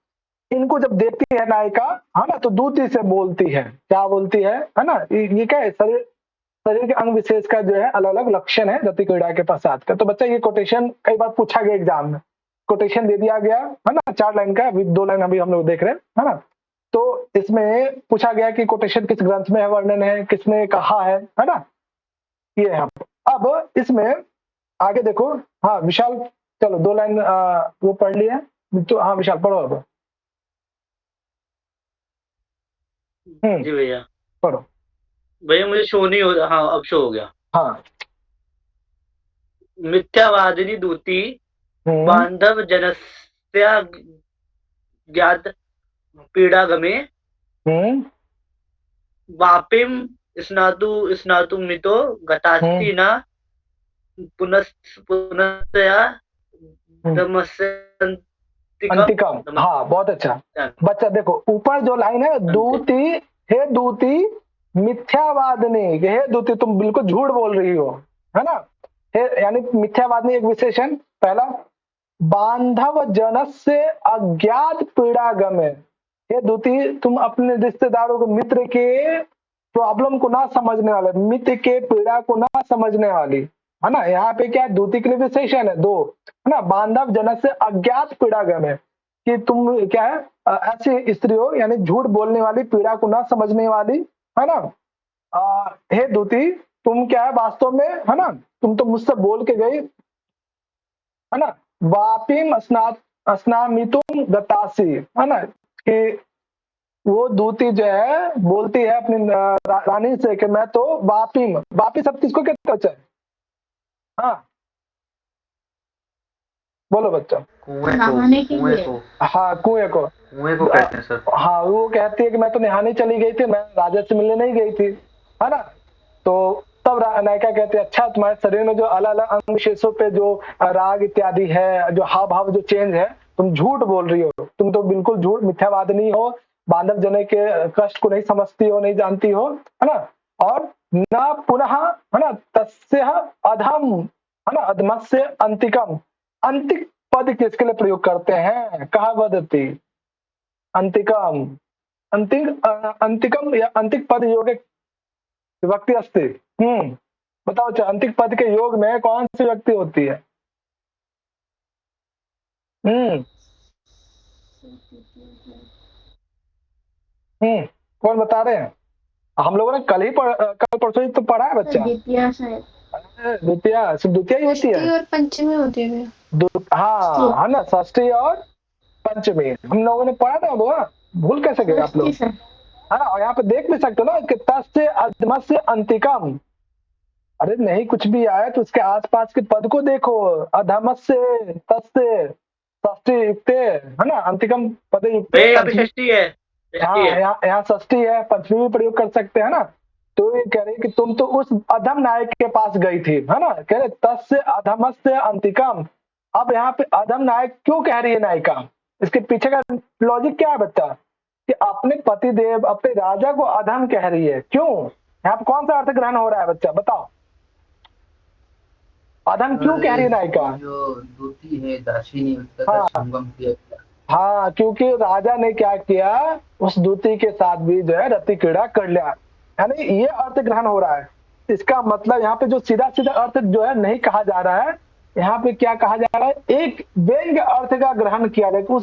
इनको जब देखती है नायिका है ना, तो दूती से बोलती है, क्या बोलती है ना, ये क्या है, शरीर के अंग विशेष का जो है अलग अलग लक्षण है रति क्रीड़ा के पश्चात का। तो बच्चा ये कोटेशन कई बार पूछा गया एग्जाम में, कोटेशन दे दिया गया है ना, 4 लाइन का, अभी 2 लाइन अभी हम लोग देख रहे हैं है ना। तो इसमें पूछा गया कि कोटेशन किस ग्रंथ में है, वर्णन है, किसने कहा है ना, ये है। अब इसमें आगे देखो, हाँ विशाल, चलो 2 लाइन वो पढ़ लिया, तो हाँ विशाल पढ़ो अब। जी भैया पढ़ो भैया, मुझे शो नहीं हो रहा। हाँ अब शो हो गया। हाँ। मिथ्यावादिनी दूती बांधव जनस्या ज्ञात पीड़ागमे वापिम स्नातु मितो गतास्ति न पुनस्तया अंतिकम। हाँ बहुत अच्छा बच्चा। देखो ऊपर जो लाइन है, दूती, हे दूती मिथ्यावादिनी, हे दूती तुम बिल्कुल झूठ बोल रही हो है ना। हे यानी मिथ्यावादिनी एक विशेषण पहला। बांधव जनस्य अज्ञात पीड़ागमे, हे दूती तुम अपने रिश्तेदारों को, मित्र के प्रॉब्लम को ना समझने वाले, मित्र के पीड़ा को ना समझने वाली है ना। यहाँ पे क्या दूती के लिए विशेषण है 2 है ना। बांधव जनस्य अज्ञात पीड़ागमे, कि तुम क्या है ऐसी स्त्री हो, यानी झूठ बोलने वाली, पीड़ा को ना समझने वाली है ना। हे दूती तुम क्या है वास्तव में है ना, तुम तो मुझसे बोल के गई है ना। वापिम अस्नामितुम गतासी है ना, कि वो दूती जो है बोलती है अपनी रानी से कि मैं तो वापिम, वापी सब किसको कहते हैं? हाँ बोलो बच्चा। कुएं को। हाँ कुएं को कहते हैं सर। हाँ वो कहती है कि मैं तो नहाने चली गई थी, मैं राजा से मिलने नहीं गई थी है ना। तो तब नायिका कहती है अच्छा तुम्हारे शरीर में जो अलग अलग अंग विशेषों पे जो राग इत्यादि है, जो हाव भाव जो चेंज है, तुम झूठ बोल रही हो, तुम तो बिल्कुल झूठ मिथ्यावादिनी हो, बांधव जने के कष्ट को नहीं समझती हो, नहीं जानती हो है ना। और न पुनः है ना तस्य अधम है ना, अधमस्य अंतिकम, अंतिक पद किसके लिए प्रयोग करते हैं? कहा वदती अंतिकम, अंतिकम या अंतिक पद योग विभक्ति अस्ति। बताओ अच्छा, अंतिक पद के योग में कौन सी व्यक्ति होती है? कौन बता रहे हैं? हम लोगों ने कल परसों ही तो पढ़ा है बच्चा। द्वितीया शायद, द्वितीया, सिर्फ द्वितीया ही होती है और पंचमी होती है। हाँ है ना, षष्ठी और पंचमी हम लोगों ने पढ़ा था। वो भूल कैसे गए आप लोग? है ना, और यहाँ पे देख भी सकते हो ना कि तस्य अधमस्य अंतिकम। अरे नहीं कुछ भी आया तो उसके आसपास के पद को देखो, अधमस्य, तस्य, षष्ठी युक्ते है ना, अंतिकम पद युक्ते। षष्ठी है, यहाँ षष्ठी है, पंचमी भी प्रयोग कर सकते हैं ना। तो ये कह रही कि तुम तो उस अधम नायक के पास गई थी है ना, कह रहे तस्य अधमस्य अंतिकम। अब यहाँ पे अधम नायक क्यों कह रही है नायिका? इसके पीछे का लॉजिक क्या है बच्चा? कि अपने पति देव, अपने राजा को अधम कह रही है, क्यों? यहाँ पे कौन सा अर्थ ग्रहण हो रहा है बच्चा बताओ? अधम क्यों कह रही है नायिका? जो दूती है दासिनी, उसका संगम किया। हाँ क्योंकि राजा ने क्या किया, उस दूती के साथ भी जो है रति क्रीड़ा कर लिया, यानी ये अर्थ ग्रहण हो रहा है। इसका मतलब यहाँ पे जो सीधा सीधा अर्थ जो है नहीं कहा जा रहा है, यहाँ पे क्या कहा जा रहा है, एक व्यंग्य अर्थ का ग्रहण किया है। उस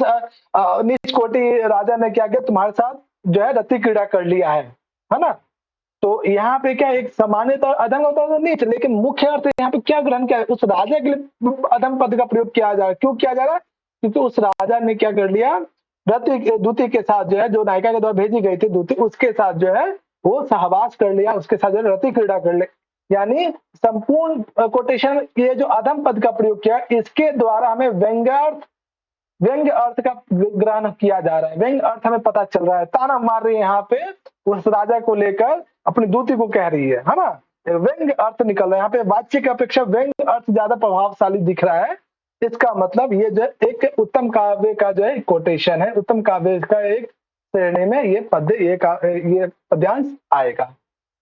नीच कोटि राजा ने क्या किया, तुम्हारे साथ जो है रति क्रीड़ा कर लिया है ना। तो यहाँ पे क्या एक सामान्यतः अधम होता है नीच, लेकिन मुख्य अर्थ यहाँ पे क्या ग्रहण किया है, उस राजा के लिए अधम पद का प्रयोग किया जा रहा है। क्यों किया जा रहा है? क्योंकि उस राजा ने क्या कर लिया, रति दूती के साथ जो है, जो नायिका के द्वारा भेजी गई थी दूती, उसके साथ जो है वो सहवास कर लिया, उसके साथ जो है रति क्रीड़ा कर ले। यानी संपूर्ण कोटेशन, ये जो अधम पद का प्रयोग किया, इसके द्वारा हमें व्यंग्य अर्थ का ग्रहण किया जा रहा है। व्यंग्य अर्थ हमें पता चल रहा है। ताना मार रही है यहाँ पे, उस राजा को लेकर अपनी दूती को कह रही है ना। व्यंग्य अर्थ निकल रहा है यहाँ पे। वाच्य की अपेक्षा व्यंग्य अर्थ ज्यादा प्रभावशाली दिख रहा है। इसका मतलब ये जो एक उत्तम काव्य का जो है कोटेशन है, उत्तम काव्य का एक श्रेणी में ये पद्यांश आएगा।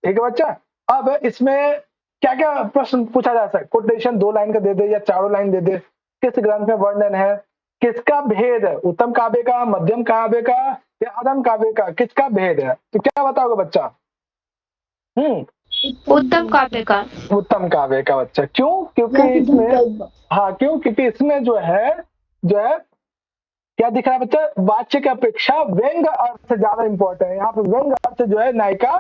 ठीक है बच्चा। अब इसमें क्या क्या प्रश्न पूछा जा सकता है? कोटेशन 2 लाइन का दे दे या 4 लाइन दे दे, किस ग्रंथ में वर्णन है, किसका भेद है, उत्तम काव्य का, मध्यम काव्य का या अधम काव्य का, किसका भेद है? तो क्या बताओगे बच्चा? उत्तम काव्य का। उत्तम काव्य का बच्चा। क्यों? क्योंकि इसमें, हाँ क्यों? क्योंकि इसमें जो है क्या दिख रहा है बच्चा? वाच्य की अपेक्षा व्यंग्य अर्थ ज्यादा इंपॉर्टेंट है। यहाँ पे व्यंग्य अर्थ जो है नायिका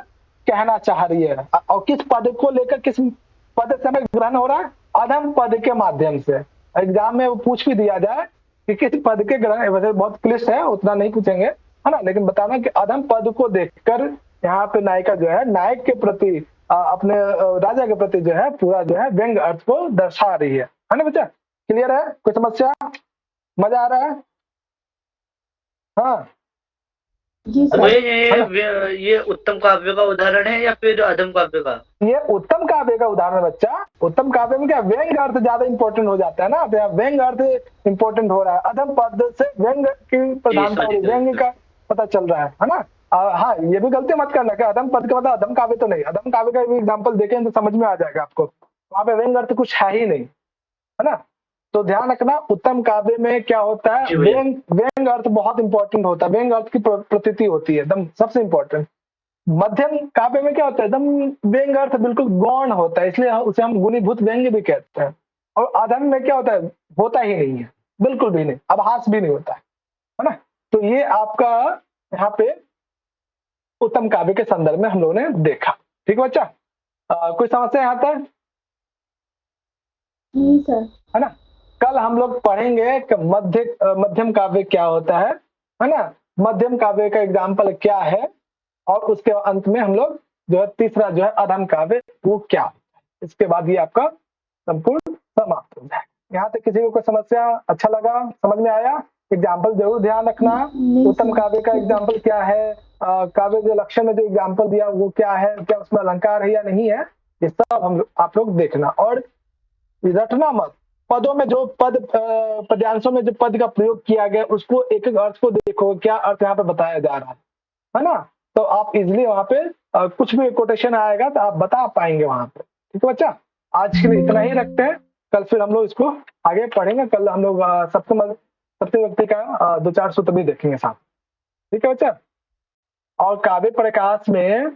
कहना चाह रही है, और किस पद को लेकर, किस पद से हमें ग्रहण हो रहा है? अधम पद के माध्यम से। एग्जाम में वो पूछ भी दिया जाए कि किस पद के ग्रहण, वैसे बहुत क्लिष्ट है, उतना नहीं पूछेंगे है ना, लेकिन बताना कि अधम पद को देखकर यहाँ पे नायिका जो है नायक के प्रति, अपने राजा के प्रति जो है पूरा जो है व्यंग्य अर्थ को दर्शा रही है ना बच्चा? क्लियर है? कोई समस्या? मजा आ रहा है? हाँ ये उत्तम काव्य का उदाहरण है या फिर अधम काव्य का? ये उत्तम काव्य का उदाहरण है बच्चा। उत्तम काव्य में क्या व्यंग्य अर्थ ज्यादा इंपॉर्टेंट हो जाता है ना, तो व्यंग्य अर्थ इंपॉर्टेंट हो रहा है। अधम पद से व्यंग्य की प्रधानता, व्यंग्य का पता चल रहा है ना। हाँ ये भी गलती मत करना कि अधम पद का मतलब अधम काव्य तो नहीं। अधम काव्य का भी एग्जाम्पल देखें तो समझ में आ जाएगा आपको, वहां पे व्यंग्य अर्थ कुछ है ही नहीं, है ना। तो ध्यान रखना, उत्तम काव्य में क्या होता है, व्यंग्य अर्थ बहुत इंपॉर्टेंट होता है, व्यंग्य अर्थ की प्रतीति होती है एकदम सबसे इंपॉर्टेंट। मध्यम काव्य में क्या होता है, एकदम व्यंग्य अर्थ बिल्कुल गौण होता है, इसलिए उसे हम गुणीभूत व्यंग्य भी कहते हैं। और अधम में क्या होता है, होता ही नहीं है, बिल्कुल भी नहीं, आभास भी नहीं होता है ना। तो ये आपका यहाँ पे उत्तम काव्य के संदर्भ में हम लोगों ने देखा। ठीक है बच्चा? कोई समस्या यहाँ तक? नहीं सर। है ना। कल हम लोग पढ़ेंगे कि मध्यम काव्य क्या होता है ना, मध्यम काव्य का एग्जाम्पल क्या है, और उसके अंत में हम लोग जो है तीसरा जो है अधम काव्य वो क्या होता है। इसके बाद ये आपका संपूर्ण समाप्त हो जाए। यहाँ तक किसी को कोई समस्या? अच्छा लगा? समझ में आया? एग्जाम्पल जरूर ध्यान रखना। उत्तम काव्य का एग्जाम्पल क्या है, काव्य जो लक्षण में जो एग्जाम्पल दिया वो क्या है, क्या उसमें अलंकार है या नहीं है, ये सब आप लोग देखना। और रटना मत, पदों में जो पद्यांशों में जो पद का प्रयोग किया गया उसको एक एक अर्थ को देखो, क्या अर्थ यहाँ पे बताया जा रहा है ना। तो आप इजिली वहां पे कुछ भी कोटेशन आएगा तो आप बता पाएंगे वहां पे। ठीक है बच्चा? आज के लिए इतना ही रखते हैं, कल फिर हम लोग इसको आगे पढ़ेंगे। कल हम लोग सप्तमी व्यक्ति का 2-4 सूत्र भी देखेंगे साथ। ठीक है बच्चा? और काव्य प्रकाश में